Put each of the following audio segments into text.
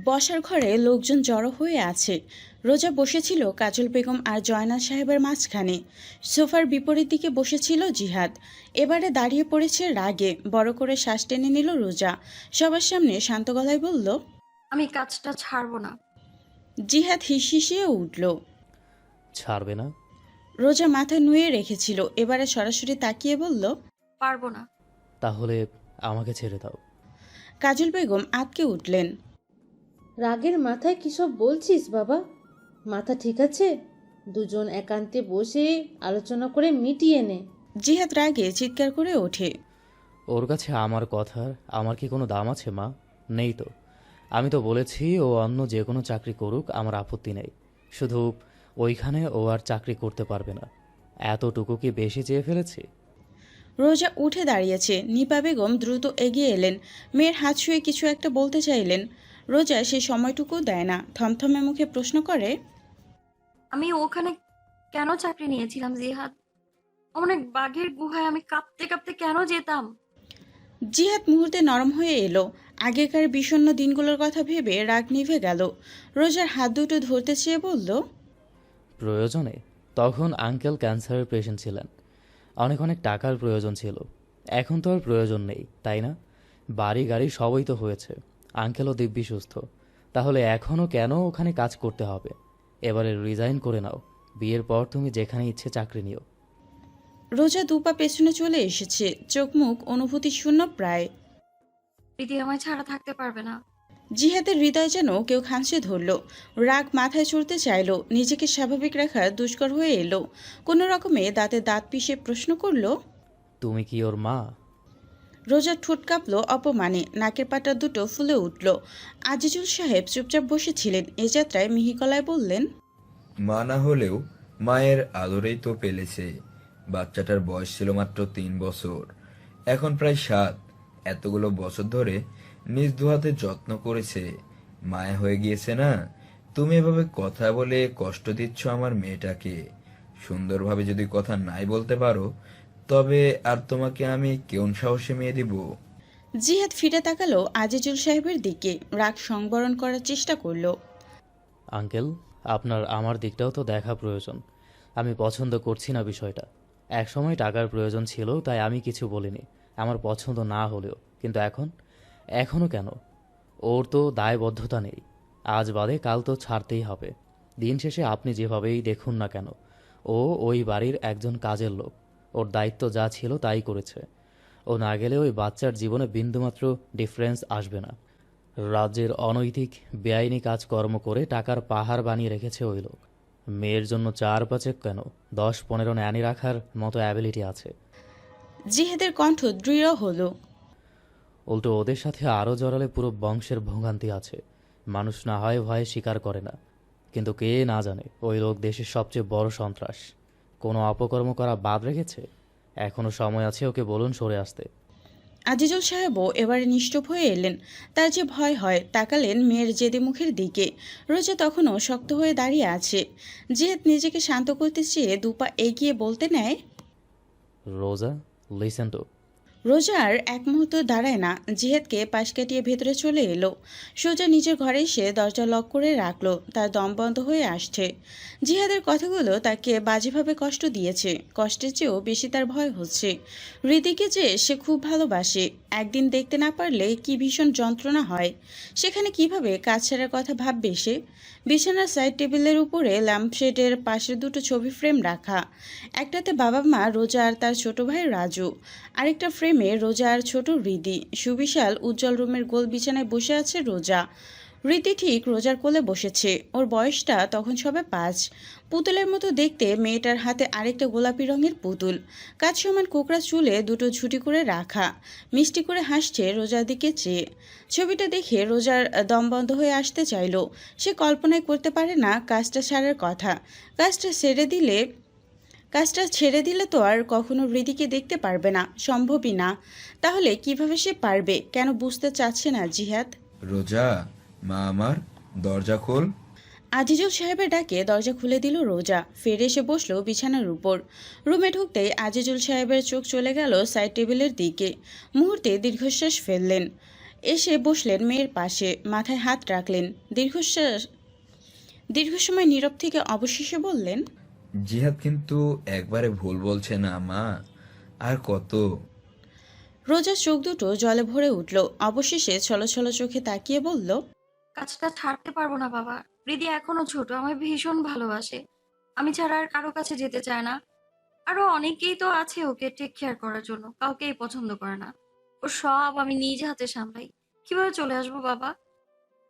বসার ঘরে লোকজন জড়ো হয়ে আছে। রোজা বসেছিল কাজল বেগম আর জয়নাল সাহেবের মাঝখানে। সোফার বিপরীত দিকে বসেছিল জিহাদ। এবারে দাঁড়িয়ে পড়েছে রাগে, বড় করে শ্বাস টেনে নিল রোজা। সবার সামনে শান্ত গলায় বলল, আমি কাজটা ছাড়বো না। জিহাদ হিসিয়ে উঠল। ছাড়বে না? রোজা মাথা নুয়ে রেখেছিল, এবারে সরাসরি তাকিয়ে বলল, পারবো না। তাহলে আমাকে ছেড়ে দাও। কাজল বেগম আঁতকে উঠলেন। রাগের মাথায় কী সব বলছিস বাবা? মাথা ঠিক আছে? দুজন একান্তে বসে আলোচনা করে মিটিয়ে নে। জিহাদ রাগে চিৎকার করে ওঠে। ওর কাছে আমার কথার আমার কি কোনো দাম আছে মা? নেই তো। আমি তো বলেছি ও অন্য যে কোনো চাকরি করুক, আমার আপত্তি নেই। শুধু ওইখানে ও আর চাকরি করতে পারবে না। এতটুকু কি বেশি চেয়ে ফেলেছি? রোজা উঠে দাঁড়িয়েছে। নিপা বেগম দ্রুত এগিয়ে এলেন, মেয়ের হাত ছুঁয়ে কিছু একটা বলতে চাইলেন। রোজা সে সময়টুকু দেয় না, থমথমে মুখে প্রশ্ন করে, আমি ওখানে কেন চাকরি নিয়েছিলাম জিহাদ? অনেক বাঘের গুহায় আমি কাঁপতে কাঁপতে কেন যেতাম? জিহাদ মুহূর্তে নরম হয়ে এলো। আগেকার বিষণ্ণ দিনগুলোর কথা ভেবে রাগ নিভে গেল। রোজার হাত দুটো ধরতে চেয়ে বলল, প্রয়োজনে? তখন আঙ্কেল ক্যান্সারের পেশেন্ট ছিলেন, অনেক অনেক টাকার প্রয়োজন ছিল। এখন তো আর প্রয়োজন নেই, তাই না? বাড়ি গাড়ি সবই তো হয়েছে, আঙ্কেলও দিব্যি সুস্থ। তাহলে এখনও কেন ওখানে কাজ করতে হবে? এবারে রিজাইন করে নাও, বিয়ের পর তুমি যেখানে ইচ্ছে চাকরি নিও। রোজা দুপা পেছনে চলে এসেছে, চোখ মুখ অনুভূতি শূন্য প্রায়। প্রীতি আমায় ছাড়া থাকতে পারবে না। জিহাদের হৃদয় যেন কেউ খামচে ধরল। রাগ মাথায় চড়তে চাইল, নিজেকে স্বাভাবিক রাখা দুষ্কর হয়ে এলো। কোনো রকমে দাঁতে দাঁত পিষে প্রশ্ন করল, তুমি কি ওর মা? রোজার ঠোঁট কাঁপল অপমানে, নাকের পাটা দুটো ফুলে উঠল। আজিজুল সাহেব চুপচাপ বসেছিলেন। এ যাত্রায় মিহি গলায় বললেন, মা না হলেও মায়ের আদরেই তো পেলেছে। বাচ্চাটার বয়স ছিল মাত্র 3 বছর, এখন প্রায় 7। এতগুলো বছর ধরে নিজ দুহাতে যত্ন করেছে, মায়া হয়ে গিয়েছে না। তুমি এভাবে কথা বলে কষ্ট দিচ্ছ আমার মেয়েটাকে। সুন্দরভাবে যদি কথা নাই বলতে পারো, তবে আর তোমাকে আমি কোন সাহসে মেয়ে দিব? জিহাদ ফিরে তাকালো আজিজুল সাহেবের দিকে, রাগ সংবরণ করার চেষ্টা করলো। আঙ্কেল, আপনার আমার দিকটাও তো দেখা প্রয়োজন। আমি পছন্দ করছি না বিষয়টা। একসময় টাকার প্রয়োজন ছিল, তাই আমি কিছু বলিনি, আমার পছন্দ না হলেও। কিন্তু এখনও কেন? ওর তো দায়বদ্ধতা নেই। আজ বাদে কাল তো ছাড়তেই হবে। দিন শেষে আপনি যেভাবেই দেখুন না কেন, ও ওই বাড়ির একজন কাজের লোক। ওর দায়িত্ব যা ছিল তাই করেছে। ও না গেলে ওই বাচ্চার জীবনে বিন্দুমাত্র ডিফারেন্স আসবে না। রাজ্যের অনৈতিক বেআইনি কাজকর্ম করে টাকার পাহাড় বানিয়ে রেখেছে ওই লোক। মেয়ের জন্য 4-5 কেন 10-15 ন্যানি রাখার মতো অ্যাবিলিটি আছে। জিহাদের কণ্ঠ দৃঢ় হলো। উল্টো ওদের সাথে আরও জড়ালে পুরো বংশের ভোগান্তি আছে। মানুষ না হয় ভয়ে স্বীকার করে না, কিন্তু কে না জানে ওই লোক দেশের সবচেয়ে বড় সন্ত্রাস। কোনো অপকর্ম করা বাদ রেখেছে। এখনও সময় আছে, ওকে বলুন সরে আসতে। আজিজুল সাহেবও এবারে নিশ্চুপ হয়ে এলেন। তার যে ভয় হয়, তাকালেন মেয়ের জেদি মুখের দিকে। রোজা তখনও শক্ত হয়ে দাঁড়িয়ে আছে। জিহাদ নিজেকে শান্ত করতে চেয়ে দুপা এগিয়ে বলতে নেয়, রোজা, লিসেন টু। রোজা আর এক মুহূর্ত দাঁড়ায় না, জিহাদকে পাশ কাটিয়ে ভেতরে চলে এলো। সোজা নিজের ঘরে এসে দরজা লক করে রাখলো। তার দম বন্ধ হয়ে আসছে। জিহাদের কথাগুলো তাকে বাজেভাবে কষ্ট দিয়েছে। কষ্টের চেয়েও বেশি তার ভয় হচ্ছে। হৃদিকে যে সে খুব ভালোবাসে, একদিন দেখতে না পারলে কি ভীষণ যন্ত্রণা হয়। সেখানে কিভাবে কাজ ছাড়ার কথা ভাববে সে? বিছানার সাইড টেবিলের উপরে ল্যাম্পশেডের পাশে দুটো ছবি ফ্রেম রাখা। একটাতে বাবা মা, রোজা আর তার ছোট ভাই রাজু। আরেকটা ফ্রেমে রোজা আর ছোট হৃদি। সুবিশাল উজ্জ্বল রুমের গোল বিছানায় বসে আছে রোজা। হৃদি ঠিক রোজার কোলে বসেছে। ওর বয়সটা তখন সবে 5। পুতুলের মতো দেখতে মেয়েটার হাতে আরেকটা গোলাপি রঙের পুতুল। কাজ সমান কোকড়া চুলে দুটো ঝুঁটি করে রাখা। মিষ্টি করে হাসছে রোজার দিকে চেয়ে। ছবিটা দেখে রোজার দম বন্ধ হয়ে আসতে চাইল। সে কল্পনাই করতে পারে না কাজটা ছাড়ার কথা। কাজটা ছেড়ে দিলে তো আর কখনো হৃদিকে দেখতে পারবে না, সম্ভবই না। তাহলে কিভাবে সে পারবে? কেন বুঝতে চাচ্ছে না জিহাদ? রোজা, মা আমার, দরজা খোল। আজিজুল সাহেবের ডাকে দরজা খুলে দিল রোজা। ফিরে এসে বসলো বিছানার উপর। রুমে ঢুকতেই আজিজুল সাহেবের চোখ চলে গেল সাইড টেবিলের দিকে। মুহূর্তে দীর্ঘশ্বাস ফেললেন। এসে বসলেন মেয়ের পাশে, মাথায় হাত রাখলেন। দীর্ঘ সময় নীরব থেকে অবশেষে বললেন, জিহাদ কিন্তু একবারে ভুল বলছে না মা। আর কত? রোজার চোখ দুটো জলে ভরে উঠল। অবশেষে ছলছল চোখে তাকিয়ে বলল, কাজটা ছাড়তে পারবো না বাবা। হৃদি এখনো ছোট, আমায় ভীষণ ভালোবাসে। আমি ছাড়া আর কারো কাছে যেতে চায় না। আরো অনেকেই তো আছে ওকে টেক কেয়ার করার জন্য, কাউকেই পছন্দ করে না। ওর সব আমি নিজ হাতে সামলাই। কিভাবে চলে আসবো বাবা?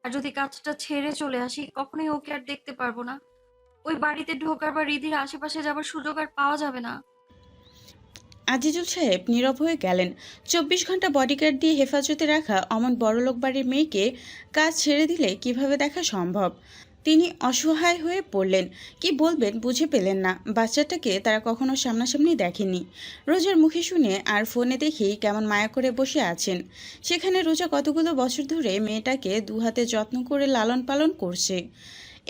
আর যদি কাজটা ছেড়ে চলে আসি, কখনোই ওকে আর দেখতে পারবো না। ওই বাড়িতে ঢোকার বা হৃদির আশেপাশে যাবার সুযোগ আর পাওয়া যাবে না। আজিজুল সাহেব নীরব হয়ে গেলেন। 24 ঘন্টা বডিগার্ড দিয়ে হেফাজতে রাখা অমন বড়লোক বাড়ির মেয়েকে কাজ ছেড়ে দিলে কিভাবে দেখা সম্ভব? তিনি অসহায় হয়ে পড়লেন। কি বলবেন বুঝে পেলেন না। বাচ্চাটাকে তারা কখনো সামনাসামনি দেখেনি। রোজার মুখে শুনে আর ফোনে দেখেই কেমন মায়া করে বসে আছেন। সেখানে রোজা কতগুলো বছর ধরে মেয়েটাকে দুহাতে যত্ন করে লালন পালন করছে।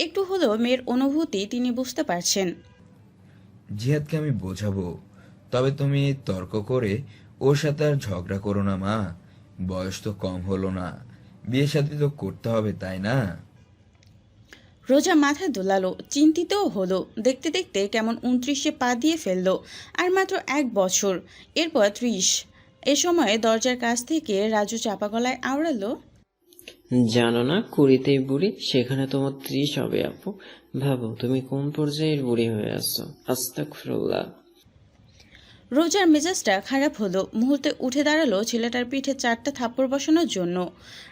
একটু হলেও মেয়ের অনুভূতি তিনি বুঝতে পারছেন। জিহাদকে আমি বোঝাবো, তবে তুমি তর্ক করে ওর সাথে আর ঝগড়া করো না মা। বয়স তো কম হলো না, বিয়ে শাদী তো করতে হবে, তাই না? রোজা মাথা দোলালো, চিন্তিতও হলো। দেখতে দেখতে কেমন 29-এ পা দিয়ে ফেললো। আর মাত্র 1 বছর, এরপর 30। এ সময় দরজার কাছ থেকে রাজু চাপা গলায় আওড়ালো, জানো না 20তেই বুড়ি, সেখানে তোমার 30 হবে আপু। ভাবো তুমি কোন পর্যায়ের বুড়ি হয়ে আসছো। আস্তাগফিরুল্লাহ। রোজার মেজাজটা খারাপ হলো। মুহূর্তে উঠে দাঁড়ালো ছেলেটার পিঠে 4টা থাপ্পড় বসানোর জন্য।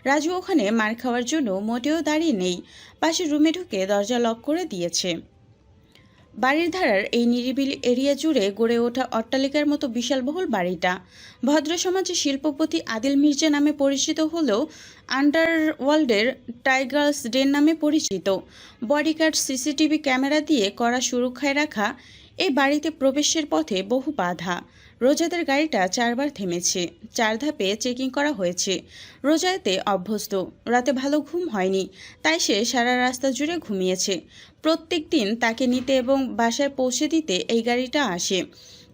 রাজু ওখানে মার খাওয়ার জন্য মোটেও দাঁড়িয়ে নেই। পাশের রুমে ঢুকে দরজা লক করে দিয়েছে। বাড়ির ধারার এই নিরিবিলি এরিয়া জুড়ে গড়ে ওঠা অট্টালিকার মতো বিশালবহুল বাড়িটা ভদ্র সমাজে শিল্পপতি আদিল মির্জা নামে পরিচিত হলেও আন্ডারওয়ার্ল্ডের টাইগার্স ডেন নামে পরিচিত। বডিগার্ড, সিসিটিভি ক্যামেরা দিয়ে কড়া সুরক্ষায় রাখা এই বাড়িতে প্রবেশের পথে বহু বাধা। রোজাদের গাড়িটা 4 বার থেমেছে। 4 ধাপে চেকিং করা হয়েছে। রোজা এতে অভ্যস্ত। রাতে ভালো ঘুম হয়নি, তাই সে সারা রাস্তা জুড়ে ঘুমিয়েছে। প্রত্যেক দিন তাকে নিতে এবং বাসায় পৌঁছে দিতে এই গাড়িটা আসে।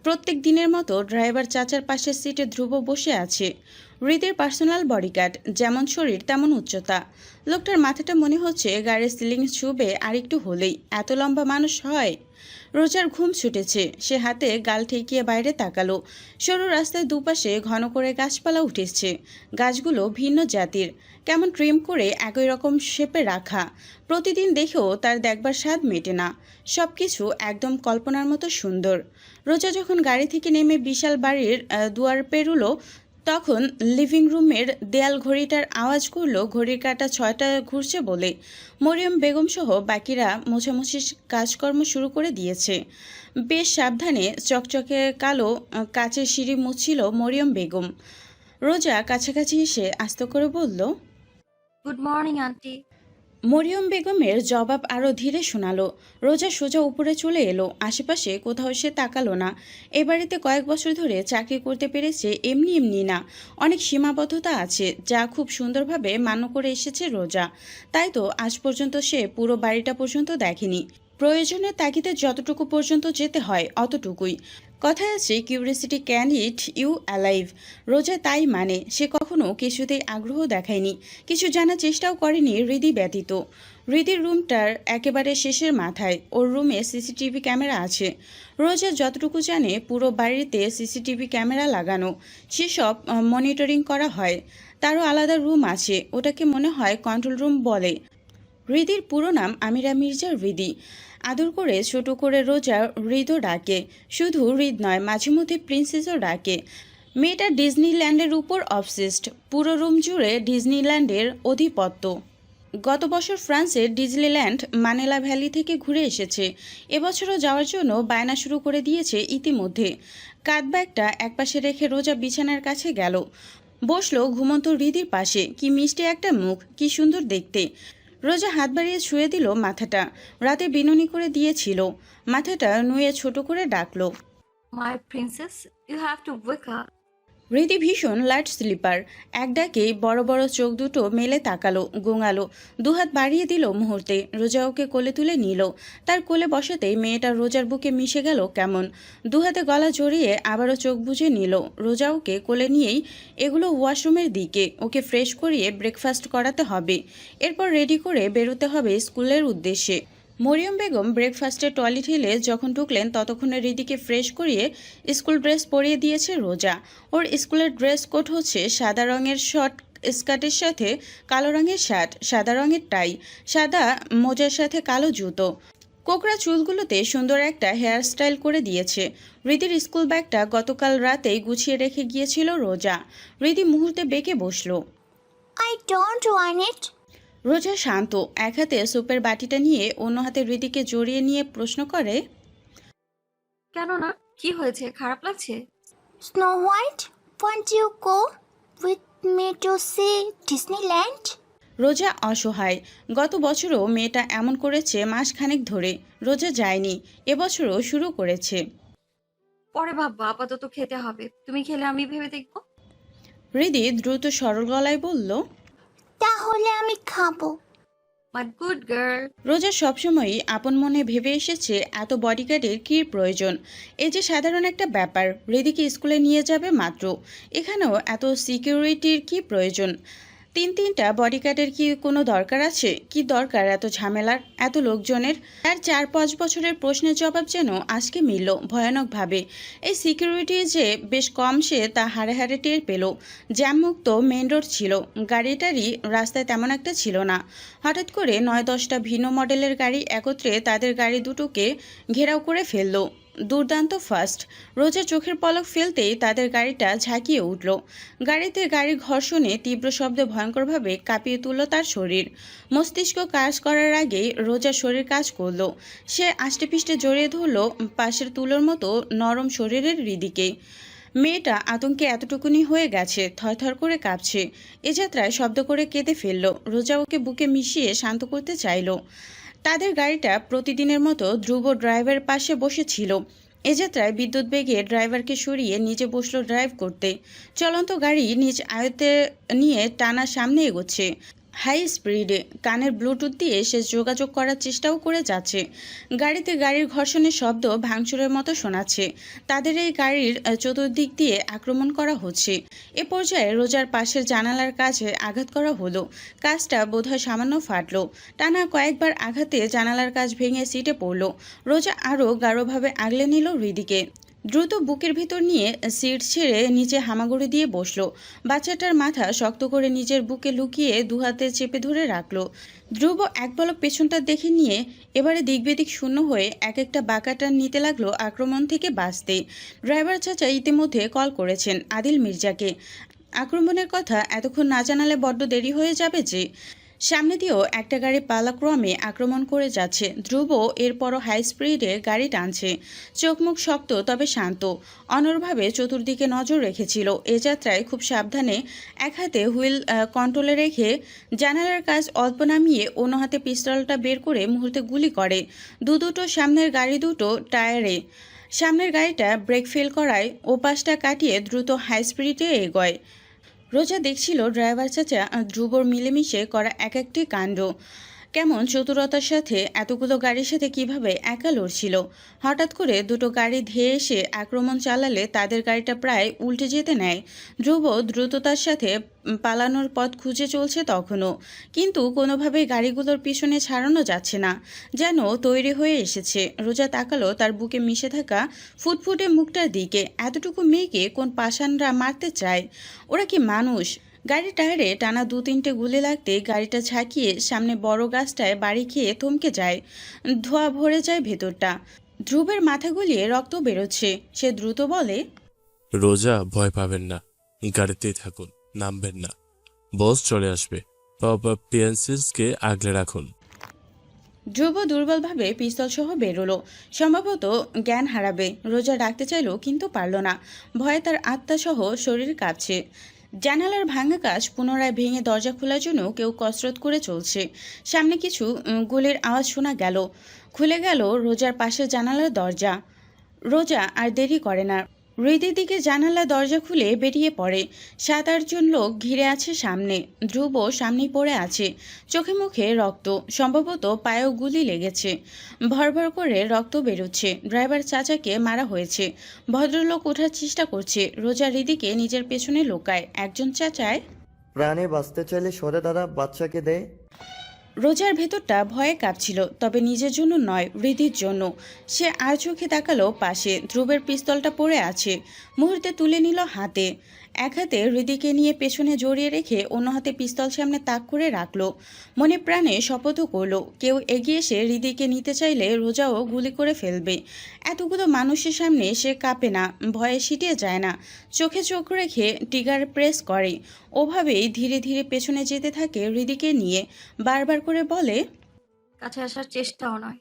প্রত্যেক দিনের মতো ড্রাইভার চাচার পাশের সিটে ধ্রুব বসে আছে। হৃদের পার্সোনাল বডিগার্ড, যেমন শরীর তেমন উচ্চতা। লোকটার মাথাটা মনে হচ্ছে গাড়ির সিলিং ছুবে আরেকটু হলেই এত লম্বা মানুষ হয়। রোজার ঘুম ছুটেছে। সে হাতে গাল ঠেকিয়ে বাইরে তাকালো। সরু রাস্তায় দুপাশে ঘন করে গাছপালা উঠেছে। গাছগুলো ভিন্ন জাতির, কেমন ট্রিম করে একই রকম শেপে রাখা। প্রতিদিন দেখেও তার দেখবার স্বাদ মেটে না। সবকিছু একদম কল্পনার মতো সুন্দর। রোজা যখন গাড়ি থেকে নেমে বিশাল বাড়ির দুয়ার পেরুলো, তখন লিভিং রুমের দেয়াল ঘড়িটার আওয়াজ করল ঘড়ির কাঁটা 6টা ঘুরছে বলে। মরিয়ম বেগম সহ বাকিরা মোছামুছির কাজকর্ম শুরু করে দিয়েছে। বেশ সাবধানে চকচকে কালো কাচের সিঁড়ি মুছছিল মরিয়ম বেগম। রোজা কাছাকাছি এসে আস্ত করে বলল, গুড মর্নিং আন্টি। মরিয়ম বেগমের জবাব আরও ধীরে শোনালো। রোজা সোজা উপরে চলে এলো। আশেপাশে কোথাও সে তাকালো না। এ বাড়িতে কয়েক বছর ধরে চাকরি করতে পেরেছে এমনি এমনি না, অনেক সীমাবদ্ধতা আছে যা খুব সুন্দরভাবে মান্য করে এসেছে রোজা। তাই তো আজ পর্যন্ত সে পুরো বাড়িটা পর্যন্ত দেখেনি। প্রয়োজনের তাগিদে যতটুকু পর্যন্ত যেতে হয় অতটুকুই। কথায় আছে curiosity can eat you alive. Roza তাই মানে। সে কখনো কিছুতেই আগ্রহ দেখায়নি, কিছু জানার চেষ্টাও করেনি হৃদি ব্যতীত। হৃদির রুমটার একেবারে শেষের মাথায়। ওর রুমে সিসিটিভি ক্যামেরা আছে। রোজা যতটুকু জানে পুরো বাড়িতে সিসিটিভি ক্যামেরা লাগানো, সেসব মনিটরিং করা হয়। তারও আলাদা রুম আছে, ওটাকে মনে হয় কন্ট্রোল রুম বলে। হৃদির পুরো নাম আমিরা মির্জা হৃদি। আদর করে ছোট করে রোজা হৃদও ডাকে। শুধু হৃদ নয়, মাঝে মধ্যে প্রিন্সেসও ডাকে। মেয়েটা ডিজনিল্যান্ডের উপর অবসেসড। পুরো রুম জুড়ে ডিজনিল্যান্ডের আধিপত্য। গত বছর ফ্রান্সের ডিজনিল্যান্ড মানেলা ভ্যালি থেকে ঘুরে এসেছে। এবছরও যাওয়ার জন্য বায়না শুরু করে দিয়েছে ইতিমধ্যে। কাঁধ ব্যাগটা একপাশে রেখে রোজা বিছানার কাছে গেল, বসলো ঘুমন্ত হৃদির পাশে। কি মিষ্টি একটা মুখ, কি সুন্দর দেখতে। রোজা হাত বাড়িয়ে ছুঁয়ে দিল মাথাটা। রাতে বিনুনি করে দিয়েছিল। মাথাটা নুয়ে ছোট করে ডাকলো, my princess, you have to wake up. Hridi ভীষণ লাইট স্লিপার। এক ডাকেই বড় বড় চোখ দুটো মেলে তাকালো, গোঙালো, দুহাত বাড়িয়ে দিল মুহূর্তে। রোজা ওকে কোলে তুলে নিল। তার কোলে বসাতেই মেয়েটা রোজার বুকে মিশে গেল কেমন। দুহাতে গলা জড়িয়ে আবারও চোখ বুজে নিল। রোজা ওকে কোলে নিয়েই এগুলো ওয়াশরুমের দিকে। ওকে ফ্রেশ করিয়ে ব্রেকফাস্ট করাতে হবে, এরপর রেডি করে বেরোতে হবে স্কুলের উদ্দেশ্যে। মরিয়ম বেগম ব্রেকফাস্টের টয়লেট হিলে যখন ঢুকলেন ততক্ষণে হৃদিকে ফ্রেশ করিয়ে স্কুল ড্রেস পরিয়ে দিয়েছে রোজা। ওর স্কুলের ড্রেস কোড হচ্ছে সাদা রঙের শর্ট স্কার্টের সাথে কালো রঙের শার্ট, সাদা রঙের টাই, সাদা মোজার সাথে কালো জুতো। কোকড়া চুলগুলোতে সুন্দর একটা হেয়ার স্টাইল করে দিয়েছে। হৃদির স্কুল ব্যাগটা গতকাল রাতেই গুছিয়ে রেখে গিয়েছিল রোজা। হৃদি মুহূর্তে বেঁকে বসলো। I don't want it. রোজা শান্ত, এক হাতে সুপের বাটিটা নিয়ে অন্য হাতে হৃদিকে জড়িয়ে নিয়ে প্রশ্ন করে, কেন না? কি হয়েছে? খারাপ লাগছে? Snow White, won't you go with me to see Disneyland? রোজা অসহায়। গত বছরও মেয়েটা এমন করেছে মাসখানেক ধরে। রোজা যায়নি, এবছরও শুরু করেছে। পরে ভাববো, আপাতত খেতে হবে। তুমি খেলে আমি ভেবে দেখবো। হৃদি দ্রুত সরল গলায় বলল, তাহলে আমি খাবো। মাই গুড গার্ল। রোজা সবসময়ই আপন মনে ভেবে এসেছে এত বডিগার্ডের কী প্রয়োজন। এই যে সাধারণ একটা ব্যাপার, হৃদিকে স্কুলে নিয়ে যাবে মাত্র, এখানেও এত সিকিউরিটির কি প্রয়োজন? তিনটা বডিগার্ডের কি কোনো দরকার আছে? কি দরকার এত ঝামেলার, এত লোকজনের? তার 4-5 বছরের প্রশ্নের জবাব যেন আজকে মিলল ভয়ানকভাবে। এই সিকিউরিটি যে বেশ কম সে তা হাড়ে হাড়ে টের পেল। জ্যামমুক্ত মেন রোড ছিল, গাড়িটারই রাস্তায় তেমন একটা ছিল না। হঠাৎ করে 9-10টা ভিন্ন মডেলের গাড়ি একত্রে তাদের গাড়ি দুটোকে ঘেরাও করে ফেলল। দুর্দান্ত ফাস্ট। রোজা চোখের পলক ফেলতেই তাদের গাড়িটা ঝাঁকিয়ে উঠল। গাড়িতে গাড়ির ঘর্ষণে তীব্র শব্দে ভয়ঙ্করভাবে কাঁপিয়ে তুলল তার শরীর। মস্তিষ্ক কাজ করার আগেই রোজা শরীর কাজ করলো। সে আষ্টেপৃষ্টে জড়িয়ে ধরল পাশের তুলোর মতো নরম শরীরের হৃদিকে। মেয়েটা আতঙ্কে এতটুকুনি হয়ে গেছে, থরথর করে কাঁপছে। এ যাত্রায় শব্দ করে কেঁদে ফেলল। রোজা ওকে বুকে মিশিয়ে শান্ত করতে চাইল। তাদের গাড়িটা প্রতিদিনের মতো ধ্রুব ড্রাইভারের পাশে বসেছিল। এ যাত্রায় বিদ্যুৎ বেগে ড্রাইভারকে সরিয়ে নিজে বসলো ড্রাইভ করতে। চলন্ত গাড়ি নিজ আয়ত্তে নিয়ে টানা সামনে এগোচ্ছে হাই স্পিডে। কানের ব্লুটুথ দিয়ে সে যোগাযোগ করার চেষ্টাও করে যাচ্ছে। গাড়িতে গাড়ির ঘর্ষণের শব্দ ভাঙচুরের মতো শোনাচ্ছে। তাদের এই গাড়ির চতুর্দিক দিয়ে আক্রমণ করা হচ্ছে। এ পর্যায়ে রোজার পাশের জানালার কাছে আঘাত করা হলো। কাজটা বোধহয় সামান্য ফাটলো। টানা কয়েকবার আঘাতে জানালার কাজ ভেঙে সিটে পড়ল। রোজা আরও গাঢ়ভাবে আগলে নিল হৃদিকে। দ্রুত বুকের ভিতর নিয়ে সিট ছেড়ে নিচে হামাগুড়ি দিয়ে বসলো। বাচ্চাটার মাথা শক্ত করে নিজের বুকে লুকিয়ে দুহাতে চেপে ধরে রাখলো। ধ্রুব এক পলক পেছনটা দেখে নিয়ে এবারে দিকবেদিক শূন্য হয়ে এক একটা বাঁকাটান নিতে লাগলো আক্রমণ থেকে বাঁচতে। ড্রাইভার চাচা ইতিমধ্যে কল করেছেন আদিল মির্জাকে। আক্রমণের কথা এতক্ষণ না জানালে বড্ড দেরি হয়ে যাবে যে। সামনে দিয়েও একটা গাড়ি পালাক্রমে আক্রমণ করে যাচ্ছে। ধ্রুব এরপরও হাই স্পিডে গাড়ি টানছে। চোখ মুখ শক্ত তবে শান্ত, অনড়ভাবে চতুর্দিকে নজর রেখেছিল। এ যাত্রায় খুব সাবধানে এক হাতে হুইল কন্ট্রোলে রেখে জানালার কাজ অল্প নামিয়ে অন্য হাতে পিস্তলটা বের করে মুহূর্তে গুলি করে দুটো সামনের গাড়ি দুটো টায়ারে। সামনের গাড়িটা ব্রেক ফেল করায় ওপাশটা কাটিয়ে দ্রুত হাই স্পিডে এগোয়। রোজা দেখছিল ড্রাইভার চাচা ধ্রুবর মিলেমিশে করা এক একটি কাণ্ড। কেমন চতুরতার সাথে এতগুলো গাড়ির সাথে কিভাবে একা লড়ছিল। হঠাৎ করে দুটো গাড়ি ধেয়ে এসে আক্রমণ চালালে তাদের গাড়িটা প্রায় উল্টে যেতে নেয়। ধ্রুব দ্রুততার সাথে পালানোর পথ খুঁজে চলছে তখনও, কিন্তু কোনোভাবেই গাড়িগুলোর পিছনে ছাড়ানো যাচ্ছে না, যেন তৈরি হয়ে এসেছে। রোজা তাকালো তার বুকে মিশে থাকা ফুটফুটে মুখটার দিকে। এতটুকু মেয়েকে কোন পাষাণরা মারতে চায়? ওরা কি মানুষ? গাড়ির টায়ারে টানা 2-3টে গুলি লাগতে গাড়িটা ঝাঁকিয়ে সামনে বড় গাছটায় বাড়ি খেয়ে থমকে যায়। ধোঁয়া ভরে যায় ভেতরটা। ধ্রুবের মাথা গুলিয়ে রক্ত বেরোচ্ছে। সে দ্রুত বলে, রোজা, ভয় পাবেন না, গাড়িতেই থাকুন, নামবেন না, বস চলে আসবে, পিয়ান্সিসকে আগলে রাখুন। ধ্রুব দুর্বলভাবে পিস্তল সহ বেরোলো। সম্ভবত জ্ঞান হারাবে। রোজা ডাকতে চাইল কিন্তু পারল না। ভয়ে তার আত্মা সহ শরীর কাঁপছে। জানালার ভাঙা কাজ পুনরায় ভেঙে দরজা খোলার জন্য কেউ কসরত করে চলছে। সামনে কিছু গুলির আওয়াজ শোনা গেল। খুলে গেল রোজার পাশের জানালার দরজা। রোজা আর দেরি করে না। হৃদের দিকে জানালা দরজা খুলে বেরিয়ে পড়ে। 7-8 জন লোক ঘিরে আছে সামনে। ধ্রুব সামনেই পড়ে আছে, চোখে মুখে রক্ত, সম্ভবত পায়েও গুলি লেগেছে। ভরভর করে রক্ত বেরোচ্ছে। ড্রাইভার চাচাকে মারা হয়েছে। ভদ্রলোক ওঠার চেষ্টা করছে। রোজা হৃদিকে নিজের পেছনে লুকায়। একজন চাচায়, প্রাণে বাঁচতে চাইলে সরে দাঁড়া, বাচ্চাকে দে। রোজার ভেতরটা ভয়ে কাঁপছিল, তবে নিজের জন্য নয়, হৃদির জন্য। সে আর চোখে তাকালো পাশে। ধ্রুবের পিস্তলটা পড়ে আছে। মুহূর্তে তুলে নিল হাতে। এক হাতে হৃদিকে নিয়ে পেছনে জড়িয়ে রেখে অন্য হাতে পিস্তল সামনে তাক করে রাখলো। মনে প্রাণে শপথও করলো, কেউ এগিয়ে এসে হৃদিকে নিতে চাইলে রোজাও গুলি করে ফেলবে। এতগুলো মানুষের সামনে সে কাঁপে না, ভয়ে সিটিয়ে যায় না। চোখে চোখ রেখে টিগার প্রেস করে। ওভাবেই ধীরে ধীরে পেছনে যেতে থাকে হৃদিকে নিয়ে। বারবার করে বলে, কাছে আসার চেষ্টাও নয়।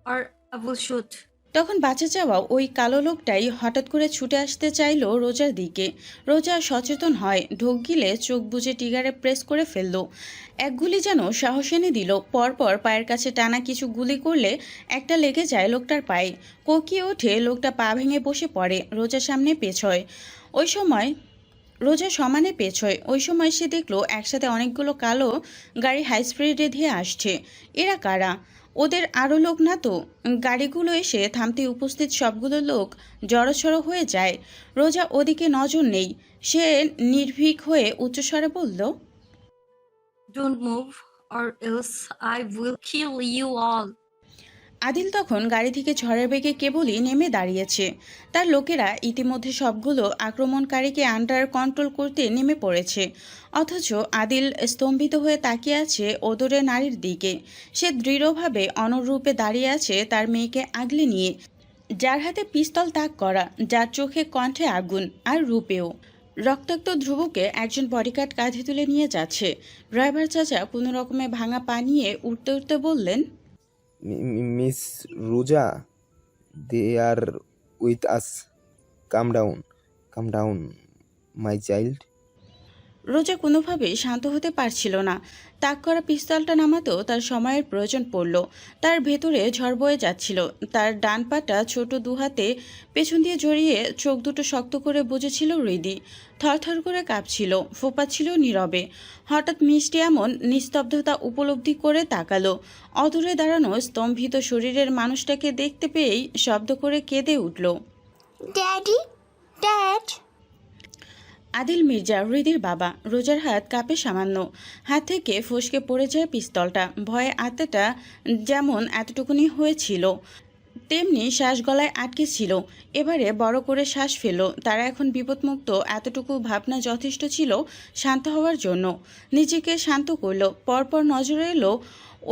আর আবুল শুট। তখন বাঁচা যাওয়া ওই কালো লোকটাই হঠাৎ করে ছুটে আসতে চাইল রোজার দিকে। রোজা সচেতন হয়, ঢোক গিলে চোখ বুজে টিগারে প্রেস করে ফেলল। এক গুলি যেন সাহস এনে দিল। পরপর পায়ের কাছে টানা কিছু গুলি করলে একটা লেগে যায় লোকটার পায়ে। কোকিয়ে ওঠে, লোকটা পা ভেঙে বসে পড়ে। রোজা সামনে পেছয়। রোজা সমানে পেছয়। ওই সময় সে দেখল একসাথে অনেকগুলো কালো গাড়ি হাই স্পিডে ধেয়ে আসছে। এরা কারা? ওদের আরও লোক না তো? গাড়িগুলো এসে থামতে উপস্থিত সবগুলো লোক জড়সড় হয়ে যায়। রোজা ওদিকে নজর নেই। সে নির্ভীক হয়ে উচ্চস্বরে বলল, don't move or else I will kill you all. Adil তখন গাড়ি থেকে ঝড়ের বেগে কেবলই নেমে দাঁড়িয়েছে। তার লোকেরা ইতিমধ্যে সবগুলো আক্রমণকারীকে আন্ডার কন্ট্রোল করতে নেমে পড়েছে। অথচ আদিল স্তম্ভিত হয়ে তাকিয়ে আছে ওদরে নারীর দিকে। সে দৃঢ়ভাবে অনরূপে দাঁড়িয়ে আছে তার মেয়েকে আগলে নিয়ে, যার হাতে পিস্তল তাক করা, যার চোখে কণ্ঠে আগুন, আর রূপেও। রক্তাক্ত ধ্রুবকে একজন বডিগার্ড কাঁধে তুলে নিয়ে যাচ্ছে। ড্রাইভার চাচা কোনো রকমে ভাঙা পা নিয়ে উঠতে উঠতে বললেন, miss Roza, they are with us. Calm down my child. Roza কোনোভাবেই শান্ত হতে পারছিল না। তাক করা পিস্তলটা নামাতেও তার সময়ের প্রয়োজন পড়ল। তার ভেতরে ঝড় বয়ে যাচ্ছিল। তার ডান পাটা ছোট দুহাতে পেছন দিয়ে জড়িয়ে চোখ দুটো শক্ত করে বুঝেছিল হৃদি। থরথর করে কাঁপছিল, ফোপাচ্ছিল নীরবে। হঠাৎ মিষ্টি এমন নিস্তব্ধতা উপলব্ধি করে তাকালো। অদূরে দাঁড়ানো স্তম্ভিত শরীরের মানুষটাকে দেখতে পেয়েই শব্দ করে কেঁদে উঠল। Daddy, dad. আদিল মির্জা, হৃদির বাবা। রোজার হাত কাঁপে সামান্য। হাত থেকে ফসকে পড়ে যায় পিস্তলটা। ভয়ে আত্মাটা যেমন এতটুকুনি হয়েছিল, তেমনি শ্বাস গলায় আটকে ছিল। এবারে বড় করে শ্বাস ফেলল। তারা এখন বিপদমুক্ত, এতটুকু ভাবনা যথেষ্ট ছিল শান্ত হওয়ার জন্য। নিজেকে শান্ত করল। পরপর নজরে এলো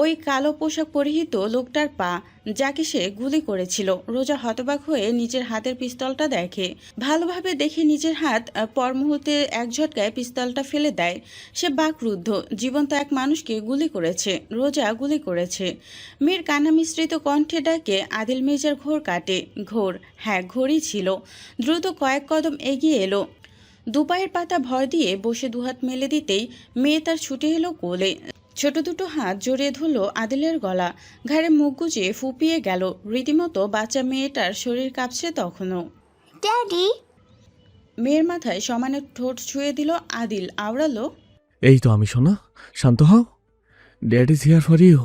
ওই কালো পোশাক পরিহিত লোকটার পা, যাকে সে গুলি করেছিল। রোজা হতবাক হয়ে নিজের হাতের পিস্তলটা দেখে। ভালোভাবে দেখে নিজের হাত পর মুহূর্তে এক ঝটকায় পিস্তলটা ফেলে দেয়। সে বাকরুদ্ধ। জীবন্ত এক মানুষকে গুলি করেছে। রোজা গুলি করেছে। মেয়ের কান্না মিশ্রিত কণ্ঠে ডাকে আদিল মির্জার ঘোর কাটে। ঘোর, হ্যাঁ ঘোরই ছিল। দ্রুত কয়েক কদম এগিয়ে এলো। দুপায়ের পাতা ভর দিয়ে বসে দুহাত মেলে দিতেই মেয়ে তার ছুটে এলো কোলে। ছোট দুটো হাত জড়িয়ে ধরল আদিলের গলা। ঘাড়ে মুখ গুজে ফুপিয়ে গেল। রীতিমতো বাচ্চা মেয়েটার শরীর কাঁপছে তখনও। ড্যাডি। মেয়ের মাথায় সমানে ঠোঁট ছুঁয়ে দিল আদিল। আওড়ালো, এই তো আমি, সোনা, শান্ত হও। Dad is here for you.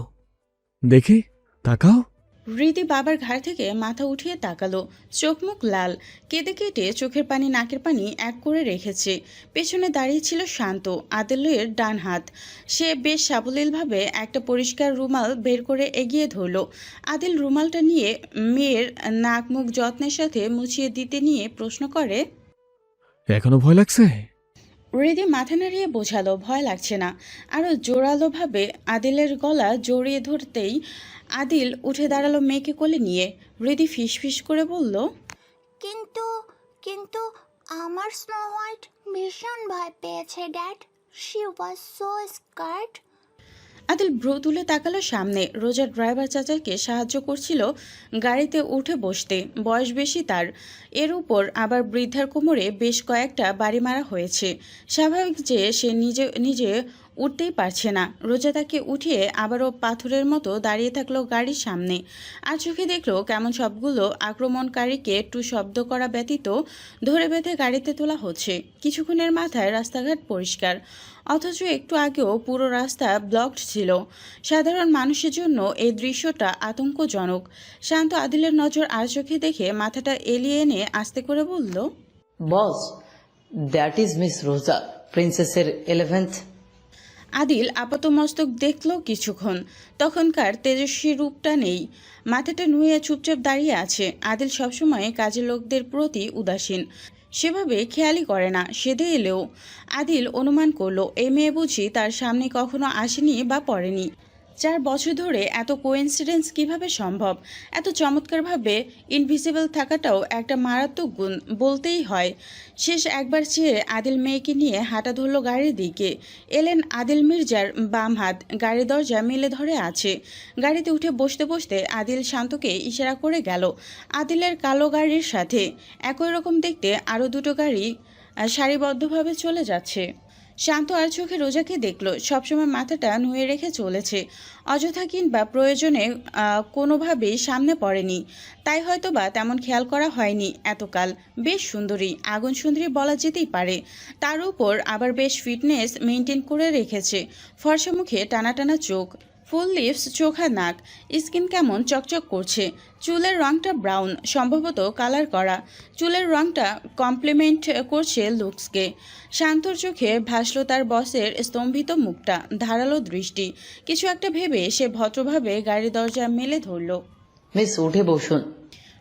দেখি, তাকাও। হৃদি বাবার ঘাড় থেকে মাথা উঠিয়ে তাকালো। চোখ মুখ লাল, কেঁদে কেটে চোখের পানি নাকের পানি এক করে রেখেছে। পেছনে দাঁড়িয়ে ছিল শান্ত, আদিলের ডান হাত। সে বেশ সাবলীলভাবে একটা পরিষ্কার রুমাল বের করে এগিয়ে ধরল। আদিল রুমালটা নিয়ে মেয়ের নাক মুখ যত্নের সাথে মুছিয়ে দিতে নিয়ে প্রশ্ন করে, এখনো ভয় লাগছে? হৃদি মাথা নাড়িয়ে বোঝালো ভয় লাগছে না। আরও জোরালোভাবে আদিলের গলা জড়িয়ে ধরতেই আদিল উঠে দাঁড়ালো মেয়েকে কোলে নিয়ে। হৃদি ফিসফিস করে বলল, কিন্তু কিন্তু আমার স্নো হোয়াইট ভীষণ ভয় পেয়েছে dad. She was so scared. Adil ভ্রু তুলে তাকালো সামনে। রোজার ড্রাইভার চাচাকে সাহায্য করছিল গাড়িতে উঠে বসতে। বয়স বেশি তার। এর উপর আবার বৃদ্ধার কোমরে বেশ কয়েকটা বাড়ি মারা হয়েছে। স্বাভাবিক যে সে নিজে উঠতেই পারছে না। রোজা তাকে উঠিয়ে আবারও পাথরের মতো দাঁড়িয়ে থাকলো গাড়ির সামনে। আর চোখে দেখলো কেমন সবগুলো আক্রমণকারীকে একটু শব্দ করা ব্যতীত ধরে বেঁধে গাড়িতে তোলা হচ্ছে। কিছুক্ষণের মাথায় রাস্তাঘাট পরিষ্কার, অথচ একটু আগেও পুরো রাস্তা ব্লকড ছিল। সাধারণ মানুষের জন্য এই দৃশ্যটা আতঙ্কজনক। শান্ত আদিলের নজর আর চোখে দেখে মাথাটা এলিয়ে এনে আস্তে করে বলল, বস, দ্যাট ইজ মিস রোজা, প্রিন্সেসের 11th। আদিল আপাতমস্তক দেখল কিছুক্ষণ। তখনকার তেজস্বী রূপটা নেই, মাথাটা নুয়ে চুপচাপ দাঁড়িয়ে আছে। আদিল সবসময় কাজের লোকদের প্রতি উদাসীন, সেভাবে খেয়ালই করে না। সেদে এলেও আদিল অনুমান করলো এই মেয়ে বুঝি তার সামনে কখনো আসেনি বা পড়েনি। 4 বছর ধরে এত কোইন্সিডেন্স কিভাবে সম্ভব? এত চমৎকারভাবে ইনভিজিবল থাকাটাও একটা মারাত্মক গুণ বলতেই হয়। শেষ একবার চেয়ে আদিল মেয়েকে নিয়ে হাঁটা ধরল গাড়ির দিকে। এলেন আদিল মির্জার বাম হাত গাড়ির দরজা মেলে ধরে আছে। গাড়িতে উঠে বসতে বসতে আদিল শান্তকে ইশারা করে গেল আদিলের কালো গাড়ির সাথে। একই রকম দেখতে আরও 2টো গাড়ি সারিবদ্ধভাবে চলে যাচ্ছে। শান্ত আর চোখে রোজাকে দেখল সবসময় মাথাটা নুয়ে রেখে চলেছে। অযথা কিংবা প্রয়োজনে কোনোভাবেই সামনে পড়েনি, তাই হয়তো বা তেমন খেয়াল করা হয়নি এতকাল। বেশ সুন্দরী, আগুন সুন্দরী বলা যেতেই পারে। তার উপর আবার বেশ ফিটনেস মেনটেন করে রেখেছে। ফর্সা মুখে টানা টানা চোখ, ফুল লিপস, চোখা নাক, স্কিন কেমন চকচক করছে। চুলের রংটা ব্রাউন, সম্ভবত কালার করা। চুলের রংটা কমপ্লিমেন্ট করছে লুকসকে। শান্তর চোখে ভাসল তার বসের স্তম্ভিত মুখটা, ধারালো দৃষ্টি। কিছু একটা ভেবে সে ভদ্রভাবে গাড়ির দরজা মেলে ধরল। মিস, উঠে বসুন।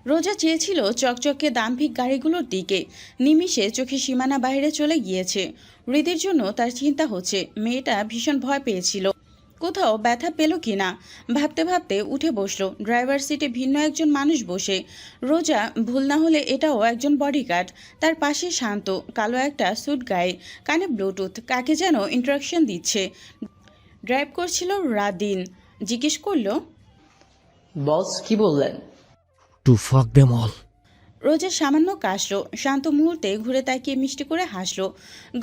রোজা চেয়েছিল চকচকে দাম্ভিক গাড়িগুলোর দিকে। নিমিষে চোখে সীমানা বাইরে চলে গিয়েছে। হৃদির জন্য তার চিন্তা হচ্ছে। মেয়েটা ভীষণ ভয় পেয়েছিল, কোথাও ব্যথা পেল কিনা। ভাবতে ভাবতে উঠে বসলো। ড্রাইভার সিটে ভিন্ন একজন মানুষ বসে। রোজা, ভুল না হলে এটাও একজন বডিগার্ড। তার পাশে শান্ত, কালো একটা স্যুট গায়ে, কানে ব্লুটুথ, কাকে যেন ইন্ট্রাকশন দিচ্ছে। ড্রাইভ করছিল রাদিন। জিজ্ঞেস করলো, বস কি বললেন? টু ফাক দেম অল। রোজা সামান্য কাশল। শান্ত মুহূর্তে ঘুরে তাকিয়ে মিষ্টি করে হাসল।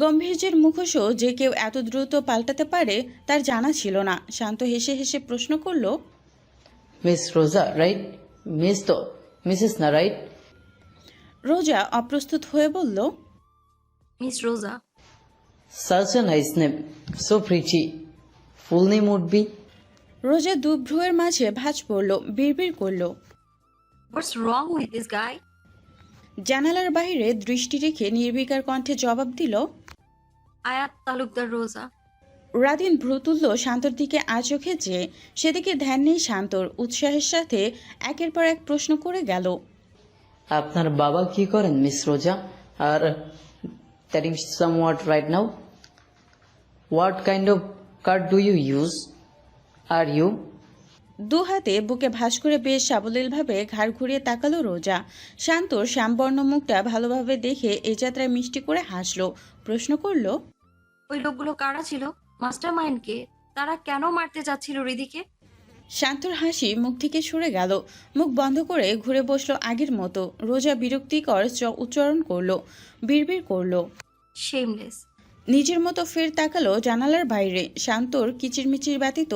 গম্ভীর্যের মুখোশও যে কেউ এত দ্রুত পাল্টাতে পারে তার জানা ছিল না। শান্ত হেসে হেসে প্রশ্ন করলো, মিস রোজা রাইট? মিস তো মিসেস না, রাইট? রোজা অপ্রস্তুত হয়ে বলল, miss Roza. Such a nice name, so pretty. Full name would be? Roza দুভ্রুয়ের মাঝে ভাঁজ পড়ল, বিড়বিড় করল। What's wrong with this guy? জানালার বাইরে দৃষ্টি রেখে নির্বিকার কণ্ঠে জবাব দিল, আয়াত তালুকদার রোজা। রাদিন ভ্রু তুলল শান্তর দিকে আর চোখে চেয়ে। সেদিকে ধ্যান নেই শান্তর। উৎসাহের সাথে একের পর এক প্রশ্ন করে গেল, আপনার বাবা কি করেন মিস রোজা? আর that is somewhat right now. What kind of car do you use? Are you? দু হাতে বুকে ভাঁজ করে বেশ সাবলীলভাবে ঘাড় ঘুরিয়ে তাকালো রোজা। শান্তর শ্যামবর্ণ মুখটা ভালোভাবে দেখে এ যাত্রায় মিষ্টি করে হাসলো। প্রশ্ন করলো, ওই লোকগুলো কারা ছিল? মাস্টার মাইন্ড কে? তারা কেন মারতে যাচ্ছিল হৃদিকে? শান্তর হাসি মুখ থেকে সরে গেল। মুখ বন্ধ করে ঘুরে বসলো আগের মতো। রোজা বিরক্তিকর উচ্চারণ করলো, বিড়বিড় করলো। শেমলেস। নিজের মতো ফের তাকালো জানালার বাইরে। শান্তর কিচিরমিচির ব্যতীত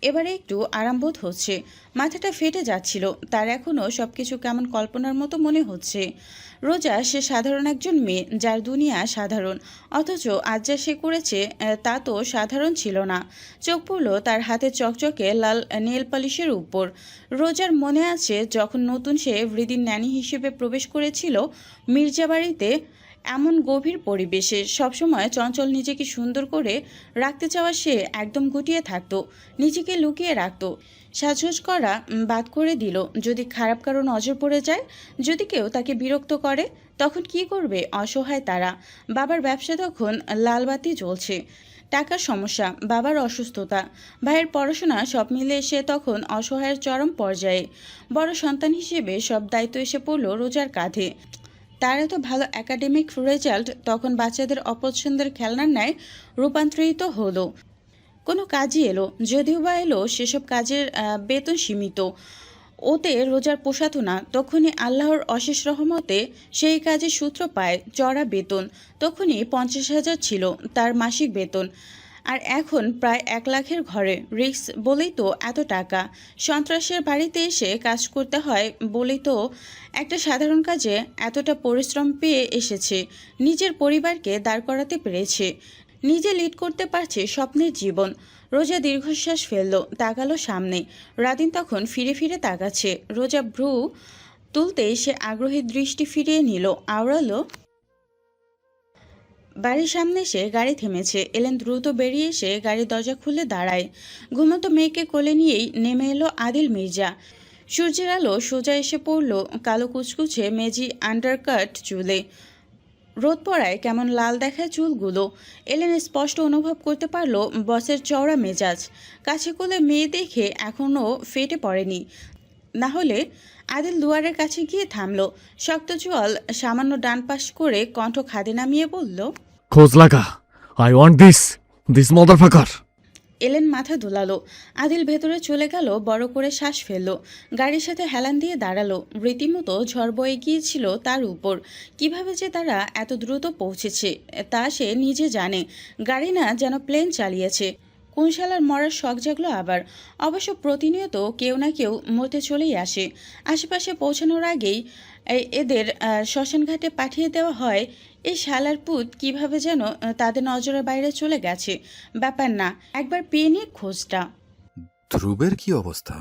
এবারে একটু আরামবোধ হচ্ছে। মাথাটা ফেটে যাচ্ছিল তার। এখনও সবকিছু কেমন কল্পনার মতো মনে হচ্ছে। রোজা সে সাধারণ একজন মেয়ে, যার দুনিয়া সাধারণ, অথচ আজ যা সে করেছে তা তো সাধারণ ছিল না। চোখ পড়ল তার হাতে চকচকে লাল নেল পালিশের উপর। রোজার মনে আছে যখন নতুন সে হৃদির ন্যানি হিসেবে প্রবেশ করেছিল মির্জা বাড়িতে, এমন গভীর পরিবেশে সবসময় চঞ্চল নিজেকে সুন্দর করে রাখতে চাওয়া সে একদম গুটিয়ে থাকত, নিজেকে লুকিয়ে রাখত। সাজগোজ করা বাদ করে দিল। যদি খারাপ কারো নজর পড়ে যায়, যদি কেউ তাকে বিরক্ত করে, তখন কি করবে অসহায় তারা। বাবার ব্যবসা তখন লালবাতি জ্বলছে, টাকার সমস্যা, বাবার অসুস্থতা, ভাইয়ের পড়াশোনা, সব মিলে সে তখন অসহায়ের চরম পর্যায়ে। বড় সন্তান হিসেবে সব দায়িত্ব এসে পড়ল রোজার কাঁধে। তার এত ভালো একাডেমিক রেজাল্ট তখন বাচ্চাদের অপছন্দের খেলনার ন্যায় রূপান্তরিত হলো। কোনো কাজই এলো, যদিও বা এলো সেসব কাজের বেতন সীমিত। ওতে রোজার পোষাতো না। তখনই আল্লাহর অশেষ রহমতে সেই কাজে সূত্র পায় চড়া বেতন। তখনই 50,000 ছিল তার মাসিক বেতন। আর এখন প্রায় 1 লাখের ঘরে। রিস্ক বলেই তো এত টাকা। সন্ত্রাসের বাড়িতে এসে কাজ করতে হয় বলেই তো একটা সাধারণ কাজে এতটা পরিশ্রম পেয়ে এসেছে। নিজের পরিবারকে দাঁড় করাতে পেরেছে, নিজে লিড করতে পারছে স্বপ্নের জীবন। রোজা দীর্ঘশ্বাস ফেলল, তাকালো সামনে। রাদিন তখন ফিরে ফিরে তাকাচ্ছে। রোজা ভ্রু তুলতেই সে আগ্রহী দৃষ্টি ফিরিয়ে নিল, আওড়ালো। বাড়ির সামনে এসে গাড়ি থেমেছে। এলেন দ্রুত বেরিয়ে এসে গাড়ির দরজা খুলে দাঁড়ায়। ঘুমন্ত মেয়েকে কোলে নিয়েই নেমে এলো আদিল মির্জা। সূর্যের আলো সোজা এসে পড়ল কালো কুচকুচে মেজি আন্ডারকাট চুলে। রোদ পড়ায় কেমন লাল দেখায় চুলগুলো। এলেন স্পষ্ট অনুভব করতে পারল বসের চওড়া মেজাজ। কাছে কোলে মেয়ে দেখে এখনও ফেটে পড়েনি। না হলে আদিল দুয়ারের কাছে গিয়ে থামল। শক্ত চোয়াল সামান্য ডান পাশ করে কণ্ঠ খাদে নামিয়ে বলল, খোঁজ লাগা। I want this মাদারফাকার। এলেন মাথা দোলালো। আদিল ভেতরে চলে গেল, বড় করে শ্বাস ফেলল। গাড়ির সাথে হেলান দিয়ে দাঁড়ালো। রীতিমতো ঝড় বয়ে গিয়েছিল তার উপর। কিভাবে যে তারা এত দ্রুত পৌঁছেছে তা সে নিজে জানে। গাড়ি না যেন প্লেন চালিয়েছে। কোন শালার মরার শখ জাগলো আবার। অবশ্য প্রতিনিয়ত কেউ না কেউ মরতে চলেই আসে। আশেপাশে পৌঁছানোর আগেই এদের শ্মশানঘাটে পাঠিয়ে দেওয়া হয়। এই শালার পুত কিভাবে যেন তাদের নজরের বাইরে চলে গেছে। ব্যাপার না, একবার পেয়ে নিয়ে খোঁজটা। ধ্রুবের কি অবস্থা?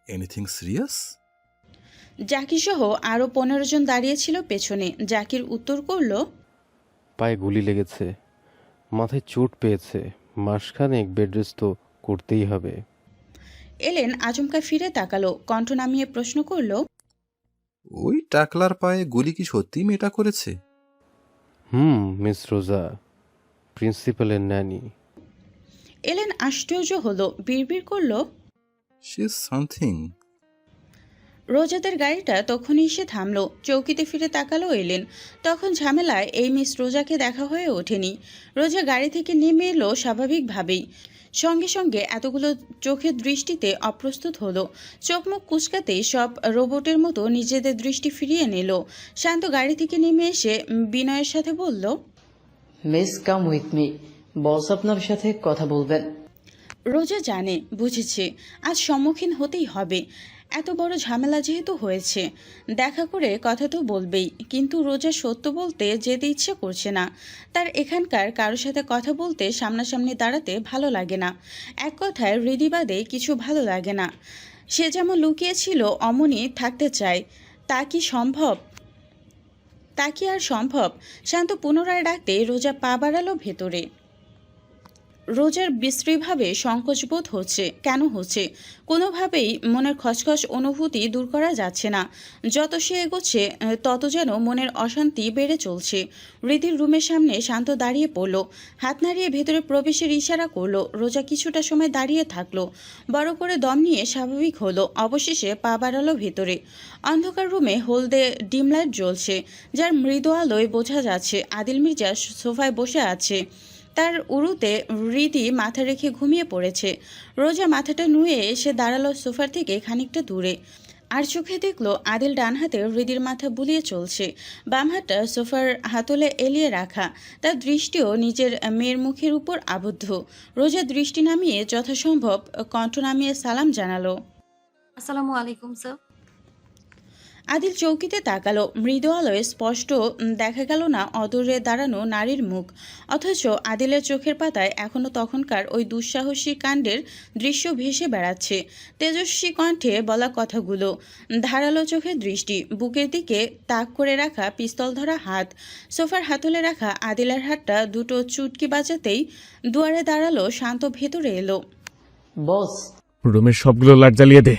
Anything serious? জাকির সহ আরও 15 জন দাঁড়িয়েছিল পেছনে। জাকির উত্তর করল, পায়ে গুলি লেগেছে, মাথায় চোট পেয়েছে, মাসখানেক বেড রেস্ট তো করতেই হবে। এলেন আচমকা ফিরে তাকালো, কণ্ঠ নামিয়ে প্রশ্ন করল, ওই টাকলার পায়ে গুলি কি সত্যি মেয়েটা করেছে? মিস রোজা, প্রিন্সিপালের ন্যানি। এলেন আশ্চর্য হলো, বিড়বিড় করল, সে সামথিং। রোজাদের গাড়িটা তখনই এসে থামলো। চৌকিতে ফিরে তাকালো এলেন। তখন ঝামেলায় এই মিস রোজাকে দেখা হয়ে ওঠেনি। রোজা গাড়ি থেকে নেমে এলো স্বাভাবিকভাবেই। সঙ্গে সঙ্গে এতগুলো চোখের দৃষ্টিতে অপ্রস্তুত হলো। চোখ মুখ কুচকাতেই সব রোবটের মতো নিজেদের দৃষ্টি ফিরিয়ে নিল। শান্ত গাড়ি থেকে নেমে এসে বিনয়ের সাথে বলল, মিস কাম উইথ মি, বস আপনার সাথে কথা বলবেন। রোজা জানে, বুঝেছে আজ সম্মুখীন হতেই হবে। এত বড় ঝামেলা যেহেতু হয়েছে, দেখা করে কথা তো বলবেই। কিন্তু রোজা সত্য বলতে যেতে ইচ্ছে করছে না। তার এখানকার কারোর সাথে কথা বলতে সামনাসামনি দাঁড়াতে ভালো লাগে না। এক কথায় হৃদিবাদে কিছু ভালো লাগে না। সে যেমন লুকিয়েছিল অমনি থাকতে চায়। তা কি আর সম্ভব? শান্ত পুনরায় ডাকতে রোজা পা বাড়ালো ভেতরে। রোজার বিশ্রীভাবে সংকোচবোধ হচ্ছে। কেন হচ্ছে? কোনোভাবেই মনের খসখস অনুভূতি দূর করা যাচ্ছে না। যত সে এগোচ্ছে তত যেন মনের অশান্তি বেড়ে চলছে। হৃদির রুমের সামনে শান্ত দাঁড়িয়ে পড়ল। হাত নাড়িয়ে ভেতরে প্রবেশের ইশারা করলো। রোজা কিছুটা সময় দাঁড়িয়ে থাকলো, বড় করে দম নিয়ে স্বাভাবিক হলো। অবশেষে পা বাড়ালো ভেতরে। অন্ধকার রুমে হলদে ডিম লাইট জ্বলছে, যার মৃদু আলোয় বোঝা যাচ্ছে আদিল মির্জা সোফায় বসে আছে। তার উরুতে হৃদি মাথা রেখে ঘুমিয়ে পড়েছে। রোজা মাথাটা নুয়ে এসে দাঁড়ালো সোফার থেকে খানিকটা দূরে। আর চোখে দেখলো আদিল ডান হাতে হৃদির মাথা বুলিয়ে চলছে, বাম হাতটা সোফার হাতলে এলিয়ে রাখা। তার দৃষ্টিও নিজের মেয়ের মুখের উপর আবদ্ধ। রোজা দৃষ্টি নামিয়ে যথাসম্ভব কণ্ঠ নামিয়ে সালাম জানালো, আসসালামু আলাইকুম স্যার। আদিল চৌকিতে তাকালো। মৃদু আলোয় স্পষ্ট দেখা গেল না অদূরে দাঁড়ানো নারীর মুখ। অথচ আদিলের চোখের পাতায় এখনো তখনকার ওই দুঃসাহসী কাণ্ডের দৃশ্য ভেসে বেড়াচ্ছে। তেজস্বী কণ্ঠে বলা কথাগুলো, ধারালো চোখের দৃষ্টি, বুকের দিকে তাক করে রাখা পিস্তল ধরা হাত। সোফার হাতলে রাখা আদিলের হাতটা দুটো চুটকি বাজাতেই দুয়ারে দাঁড়ালো শান্ত ভেতরে এলো। বস, রুমের সবগুলো লাইট জ্বালিয়ে দে।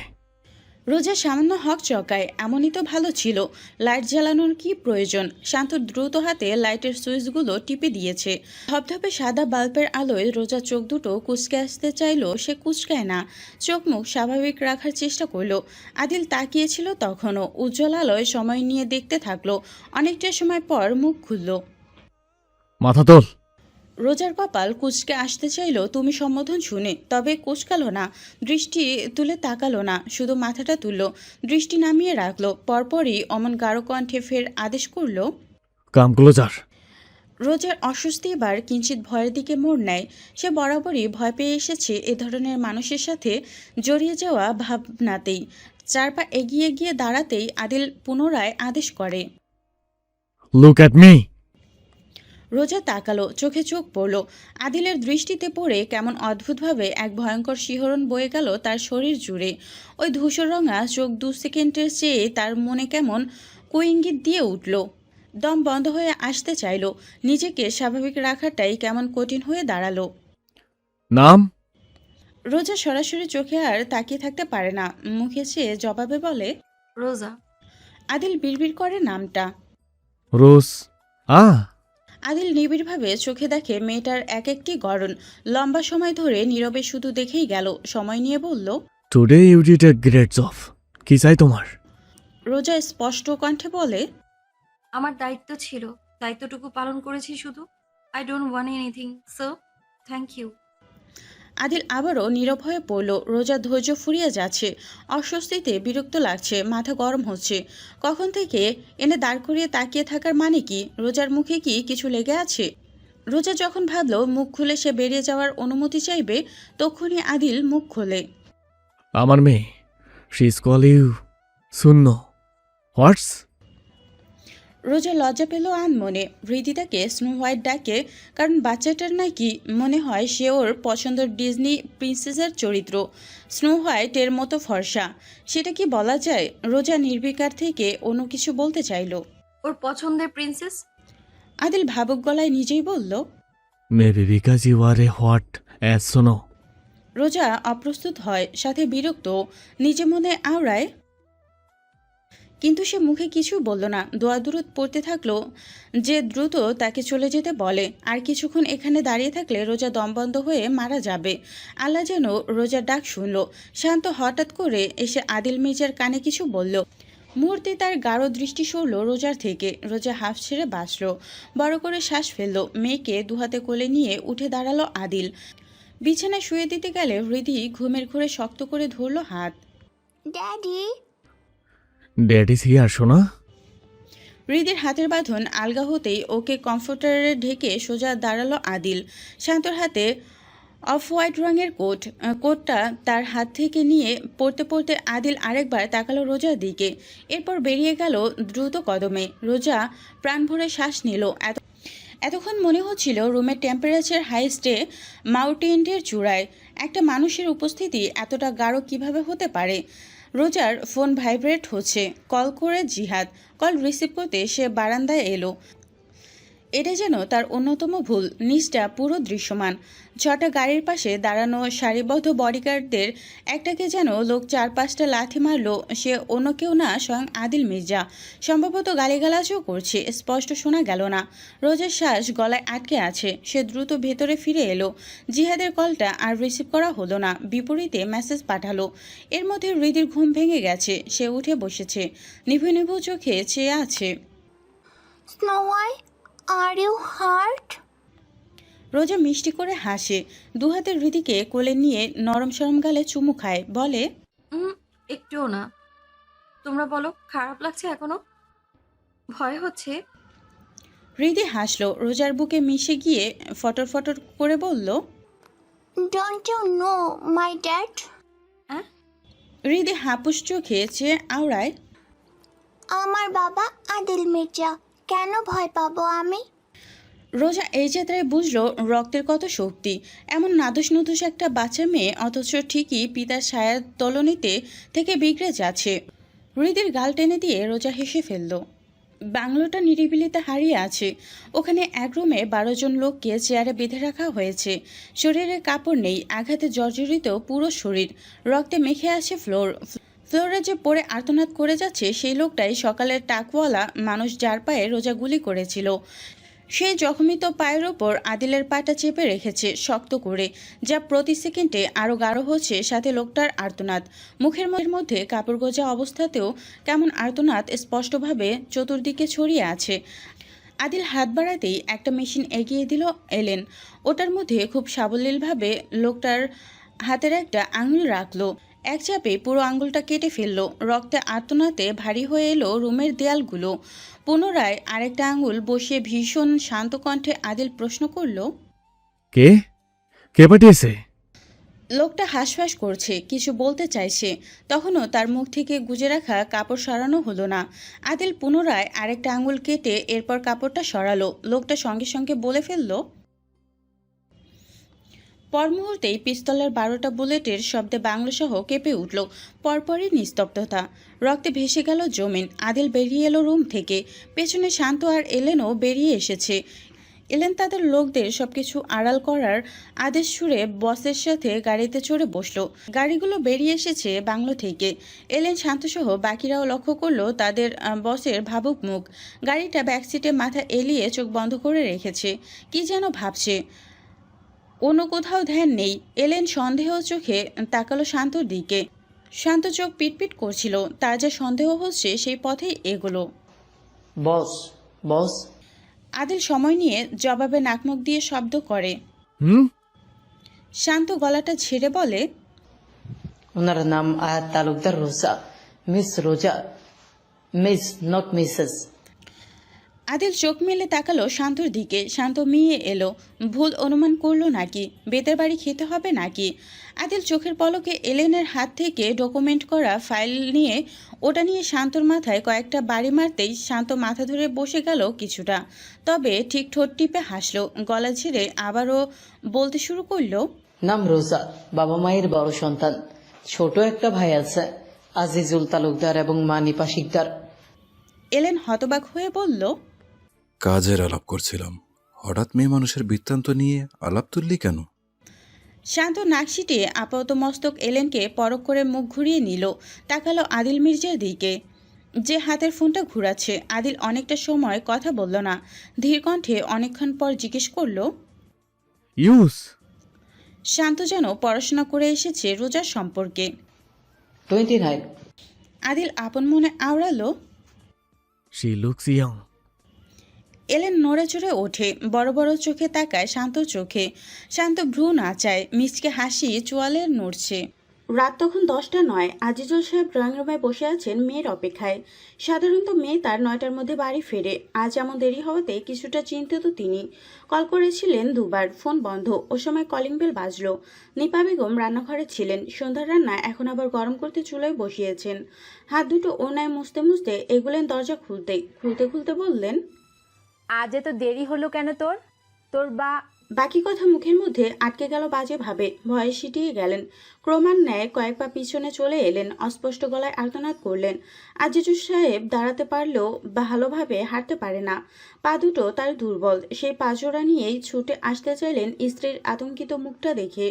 রোজা সামান্য হক চকায়, এমনই তো ভালো ছিল। লাইট জ্বালানোর কি প্রয়োজন? শান্ত দ্রুত হাতে লাইটের সুইচগুলো টিপে দিয়েছে। ধপধপে সাদা বাল্বের আলোয় রোজা চোখ দুটো কুচকে আসতে চাইল, সে কুচকায় না। চোখ মুখ স্বাভাবিক রাখার চেষ্টা করলো। আদিল তাকিয়েছিল তখনও। উজ্জ্বল আলোয় সময় নিয়ে দেখতে থাকলো। অনেকটা সময় পর মুখ খুলল। মাথা তোল। রোজার কপাল কুচকে আসতে চাইল তুমি সম্বোধন শুনে, তবে কুচকালো না, দৃষ্টি তুলে তাকালো না, শুধু মাথাটা তুলল, দৃষ্টি নামিয়ে রাখলো। পরপরই অমন গাঢ় কণ্ঠে ফের আদেশ করল, কাম ক্লোজার। রোজার অস্বস্তি এবার কিঞ্চিত ভয়ের দিকে মোড় নেয়। সে বরাবরই ভয় পেয়ে এসেছে এ ধরনের মানুষের সাথে জড়িয়ে যাওয়া ভাবনাতেই। 4 পা এগিয়ে গিয়ে দাঁড়াতেই আদিল পুনরায় আদেশ করে। Look at me. রোজা তাকালো, চোখে চোখ পড়ল। আদিলের দৃষ্টিতে পড়ে কেমন অদ্ভুতভাবে এক ভয়ঙ্কর শিহরণ বয়ে গেল তার শরীর জুড়ে। ওই ধূসররঙা চোখ 2 সেকেন্ডের চেয়ে তার মনে কেমন কুইঙ্গিত দিয়ে উঠল। দম বন্ধ হয়ে আসতে চাইল। নিজেকে স্বাভাবিক রাখাটাই কেমন কঠিন হয়ে দাঁড়ালো। নাম? রোজা সরাসরি চোখে আর তাকিয়ে থাকতে পারে না, মুখে চেয়ে জবাবে বলে, রোজা। আদিল বিড়বিড় করে নামটা। রোজ। আদিল নিবিড়ভাবে চোখে দেখে মেয়েটার এক একটি গড়ন। লম্বা সময় ধরে নীরবে শুধু দেখেই গেল, সময় নিয়ে বলল, today you did a great job. কি চাই তোমার? রোজা স্পষ্ট কণ্ঠে বলে, আমার দায়িত্ব ছিল, দায়িত্বটুকু পালন করেছি শুধু। I don't want anything, so thank you. Adil আবারও নীরব হয়ে পড়ল। রোজা ধৈর্য ফুরিয়ে যাচ্ছে, অস্বস্তিতে বিরক্ত লাগছে, মাথা গরম হচ্ছে। কখন থেকে এনে দাঁড় করিয়ে তাকিয়ে থাকার মানে কি? রোজার মুখে কি কিছু লেগে আছে? রোজা যখন ভাবল মুখ খুলে সে বেরিয়ে যাওয়ার অনুমতি চাইবে, তখনই আদিল মুখ খোলে। আমার মেয়ে, শি ইজ কল ইউ শূন্য। হোয়াটস? রোজা লজ্জা পেল আনমনে। হৃদিতাকে স্নো হোয়াইট ডাকে, কারণ বাচ্চাটার নাকি মনে হয় সে ওর পছন্দের ডিজনি প্রিন্সেসের চরিত্র। স্নো হোয়াইট এর মতো ফর্সা, সেটা কি বলা যায়? রোজা নির্বিকার থেকে অন্য কিছু বলতে চাইল। ওর পছন্দের প্রিন্সেস? আদিল ভাবুক গলায় নিজেই বলল, maybe because you are a what as শোনো। রোজা অপ্রস্তুত হয়, সাথে বিরক্ত, নিজে মনে আওড়ায়, কিন্তু সে মুখে কিছু বলল না। দোয়া দূরত পড়তে থাকলো যে দ্রুত তাকে চলে যেতে বলে। আর কিছুক্ষণ এখানে দাঁড়িয়ে থাকলে রোজা দমবন্ধ হয়ে মারা যাবে। আল্লাহ যেন রোজার ডাক শুনল। শান্ত হঠাৎ করে এসে আদিল মির্জার কানে কিছু বলল। মুহূর্তে তার গাঢ় দৃষ্টি সরল রোজার থেকে। রোজা হাফ ছেড়ে বাঁচল, বড় করে শ্বাস ফেলল। মেয়েকে দুহাতে কোলে নিয়ে উঠে দাঁড়ালো আদিল। বিছানায় শুয়ে দিতে গেলে হৃদি ঘুমের ঘোরে শক্ত করে ধরল হাত। ড্যাডি। ড্যাড ইজ হিয়ার সোনা। হৃদির হাতের বাঁধন আলগা হতেই ওকে কমফোর্টারে ঢেকে সোজা দাঁড়ালো আদিল। শান্তর হাতে অফ হোয়াইট রঙের কোটটা তার হাত থেকে নিয়ে পড়তে পড়তে আদিল আরেকবার তাকালো রোজার দিকে, এরপর বেরিয়ে গেল দ্রুত কদমে। রোজা প্রাণ ভরে শ্বাস নিল। এতক্ষণ মনে হচ্ছিল রুমের টেম্পারেচার হাইস্টে মাউন্টেনের চূড়ায়। একটা মানুষের উপস্থিতি এতটা গাঢ় কিভাবে হতে পারে? রোজার ফোন ভাইব্রেট হচ্ছে। কল করে জিহাদ। কল রিসিভ করতে সে বারান্দায় এলো। এটা যেন তার অন্যতম ভুল। নিচটা পুরো দৃশ্যমান। 6টা গাড়ির পাশে দাঁড়ানো সারিবদ্ধ বডিগার্ডদের একটাকে যেন লোক 4-5টা লাথি মারলো। সে অন্য কেউ না, স্বয়ং আদিল মির্জা। সম্ভবত গালিগালাজও করছে, স্পষ্ট শোনা গেল না। রোজের শ্বাস গলায় আটকে আছে। সে দ্রুত ভেতরে ফিরে এলো। জিহাদের কলটা আর রিসিভ করা হলো না, বিপরীতে মেসেজ পাঠালো। এর মধ্যে হৃদির ঘুম ভেঙে গেছে। সে উঠে বসেছে, নিভু নিভু চোখে চেয়ে আছে। Snow white, are you hurt? Roza মিষ্টি করে হাসে, দুহাতে হৃদিকে কোলে নিয়ে নরম সরম গালে চুমু খায়, বলে, একটুও না। তোমরা বলো, খারাপ লাগছে এখনো? ভয় হচ্ছে? হৃদি হাসলো, রোজার বুকে মিশে গিয়ে ফটর ফটর করে বলল, don't you know my dad? Hridi হাপুস চোখে চেয়ে আওড়ায়, আমার বাবা আদিল মির্জা। কেন ভয় পাবো আমি? রোজা এই যাত্রায় বুঝলো রক্তের কত শক্তি। এমন নাদুস নুদুস একটা বাচ্চা মেয়ে, অথচ ঠিকই পিতার ছায়ার তলনিতে থেকে বিগড়ে যাচ্ছে। হৃদির গাল টেনে দিয়ে রোজা হেসে ফেলল। বাংলোটা নিরিবিলিতে হারিয়ে আছে। ওখানে এক রুমে 12 জন লোককে চেয়ারে বেঁধে রাখা হয়েছে। শরীরে কাপড় নেই, আঘাতে জর্জরিত পুরো শরীর। রক্তে মেখে আছে ফ্লোরে যে পড়ে আর্তনাদ করে যাচ্ছে সেই লোকটাই সকালের টাকওয়ালা মানুষ, যার পায়ে রোজা গুলি করেছিল। সেই জখমিত পায়ের ওপর আদিলের পাটা চেপে রেখেছে শক্ত করে, যা প্রতি সেকেন্ডে আরও গাঢ় হচ্ছে। সাথে লোকটার আর্তনাদ, মুখের মধ্যে কাপড় গোজা অবস্থাতেও কেমন আর্তনাদ স্পষ্টভাবে চতুর্দিকে ছড়িয়ে আছে। আদিল হাত বাড়াতেই একটা মেশিন এগিয়ে দিল এলেন। ওটার মধ্যে খুব সাবলীলভাবে লোকটার হাতের একটা আঙুল রাখলো। এক চাপে পুরো আঙুলটা কেটে ফেলল। রক্তে আর্তনাতে ভারী হয়ে এলো রুমের দেয়ালগুলো। পুনরায় আরেকটা আঙুল বসিয়ে ভীষণ শান্ত কণ্ঠে আদিল প্রশ্ন করল। কে কে পাঠিয়েছে? লোকটা হাঁসফাঁস করছে, কিছু বলতে চাইছে, তখনও তার মুখ থেকে গুজে রাখা কাপড় সরানো হলো না। আদিল পুনরায় আরেকটা আঙুল কেটে এরপর কাপড়টা সরালো। লোকটা সঙ্গে সঙ্গে বলে ফেলল। পর মুহূর্তেই পিস্তলের 12টা বুলেটের শব্দে বাংলোসহ কেঁপে উঠল। পরপরই নিস্তব্ধতা, রক্তে ভেসে গেল জমিন। আদিল বেরিয়ে এলো রুম থেকে। পেছনে শান্ত আর এলেনও বেরিয়ে এসেছে। এলেন তাদের লোকদের সবকিছু আড়াল করার আদেশ সুরে বসের সাথে গাড়িতে চড়ে বসলো। গাড়িগুলো বেরিয়ে এসেছে বাংলো থেকে। এলেন শান্তসহ বাকিরাও লক্ষ্য করলো তাদের বসের ভাবুক মুখ। গাড়িটা ব্যাকসিটে মাথা এলিয়ে চোখ বন্ধ করে রেখেছে, কি যেন ভাবছে। অন্য কোথাও ধ্যান নেই। এলেন সন্দেহ চোখে তাকালো শান্তর দিকে। শান্ত চোখ পিটপিট করছিল, তার যা সন্দেহ হচ্ছে সেই পথেই এগোলো। বস বস আদিল সময় নিয়ে জবাবে নাকমুখ দিয়ে শব্দ করে। শান্ত গলাটা ছেড়ে বলে, ওনার নাম আয়াত তালুকদার রোজা, মিস রোজা, মিস নট মিসেস। আদিল চোখ মেলে তাকালো শান্তর দিকে। শান্ত মিয়ে এলো, ভুল অনুমান করলো নাকি, বেতের বাড়ি খেতে হবে নাকি। আদিল চোখের পলকে এলেনের হাত থেকে ডকুমেন্ট করা ফাইল নিয়ে ওটা নিয়ে শান্তর মাথায় কয়েকটা বাড়ি মারতেই শান্ত মাথা ধরে বসে গেল কিছুটা, তবে ঠিক ঠোঁট টিপে হাসলো। গলা ঝেড়ে আবারও বলতে শুরু করলো। নাম রোজা, বাবা মায়ের বড় সন্তান। ছোট একটা ভাই আছে, আজিজুল তালুকদার এবং মা নিপা শিকদার। এলেন হতবাক হয়ে বলল, কাজের আলাপ করছিলাম, হঠাৎ মেয়ে মানুষের বৃত্তান্ত নিয়ে আলাপ তুললি কেন? শান্ত নাক সিটিয়ে আপাতত মস্তক এলেনকে পরখ করে মুখ ঘুরিয়ে নিল। তাকালো আদিল মির্জার দিকে, যে হাতের ফোনটা ঘুরাচ্ছে। আদিল অনেকটা সময় কথা বলল না। ধীর কণ্ঠে অনেকক্ষণ পর জিজ্ঞেস করলো। ইউস শান্ত যেন পড়াশোনা করে এসেছে রোজার সম্পর্কে। 29। আদিল আপন মনে আওড়ালো। She looks young. এলেন নড়ে চড়ে ওঠে, বড় বড় চোখে তাকায় শান্তর চোখে। শান্ত ভ্রু নাচায়, মিচকে হাসি চোয়ালে নড়ছে। রাত তখন 10টা নয়। আজিজুল সাহেব ড্রয়িং রুমে বসে আছেন মেয়ের অপেক্ষায়। সাধারণত মেয়ে তার 9টার মধ্যে বাড়ি ফেরে, আজ এমন দেরি হওয়াতে কিছুটা চিন্তিত তিনি। কল করেছিলেন দুবার, ফোন বন্ধ। ও সময় কলিং বেল বাজলো। নিপা বেগম রান্নাঘরে ছিলেন, সন্ধ্যার রান্না এখন আবার গরম করতে চুলোয় বসিয়েছেন। হাত দুটো ওনায় মুছতে মুছতে এগুলেন দরজা খুলতে খুলতে বললেন, আজ এত দেরি হলো কেন তোর? বাকি কথা মুখের মধ্যে আটকে গেল বাজে ভাবে। ভয়ে সিটিয়ে গেলেন। ক্রমান্বয়ে কয়েক পা পিছনে চলে এলেন, অস্পষ্ট গলায় আর্তনাদ করলেন। আজিজুল সাহেব দাঁড়াতে পারলেও ভালোভাবে হাঁটতে পারে না, পা দুটো তার দুর্বল। সেই পা জোড়া নিয়েই ছুটে আসতে চাইলেন স্ত্রীর আতঙ্কিত মুখটা দেখে।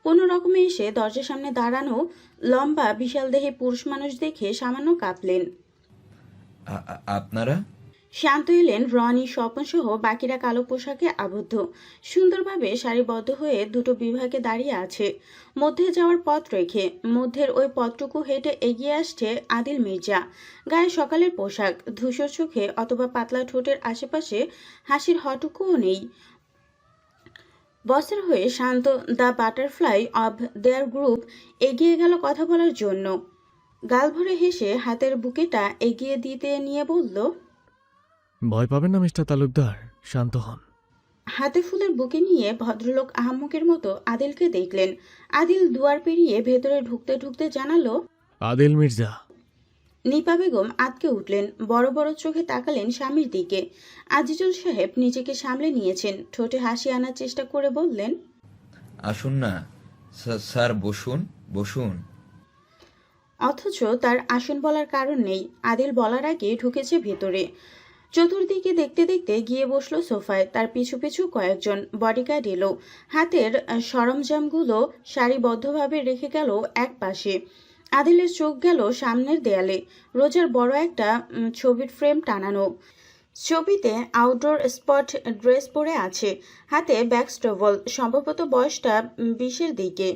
কোনো রকমে এসে দরজার সামনে দাঁড়ানো লম্বা বিশাল দেহে পুরুষ মানুষ দেখে সামান্য কাঁপলেন। আপনারা? শান্ত এলেন, রনি, স্বপন সহ বাকিরা কালো পোশাকে আবদ্ধ, সুন্দরভাবে সারিবদ্ধ হয়ে দুটো বিভাগে দাঁড়িয়ে আছে, মধ্যে যাওয়ার পথ রেখে। মধ্যের ওই পথটুকু হেঁটে এগিয়ে আসছে আদিল মির্জা। গায়ে সকালের পোশাক, ধূসর চোখে অথবা পাতলা ঠোঁটের আশেপাশে হাসির হটুকুও নেই। বসের হয়ে Shanto the butterfly of their group এগিয়ে গেল কথা বলার জন্য। গাল ভরে হেসে হাতের বুকেটা এগিয়ে দিতে নিয়ে বলল, ভয় পাবেন না মিস্টার তালুকদার, শান্ত হন। হাতে ফুলের বুকে নিয়ে ভদ্রলোক আহাম্মকের মতো আদিলকে দেখলেন। আদিল দুয়ার পেরিয়ে ভেতরে ঢুকতে ঢুকতে জানালো, আদিল মির্জা। নিপা বেগম আটকে উঠলেন, বড় বড় চোখে তাকালেন স্বামীর দিকে। আজিজুল সাহেব নিজেকে সামলে নিয়েছেন, ঠোঁটে হাসি আনার চেষ্টা করে বললেন, আসুন না স্যার, বসুন বসুন। অথচ তার আসন বলার কারণ নেই। আদিল বলার আগে ঢুকেছে ভেতরে। চতুর্দিকে দেখতে দেখতে গিয়ে বসলো সোফায়। তার পিছু পিছু কয়েকজন বডিগার্ড এলো, হাতের সরঞ্জামগুলো সারিবদ্ধভাবে রেখে গেল এক পাশে। আদিলের চোখ গেল সামনের দেয়ালে। রোজার বড় একটা ছবির ফ্রেম টানানো। ছবিতে আউটডোর স্পট ড্রেস পরে আছে, হাতে ব্যাগ স্টোভল, সম্ভবত বয়সটা 20-এর দিকে।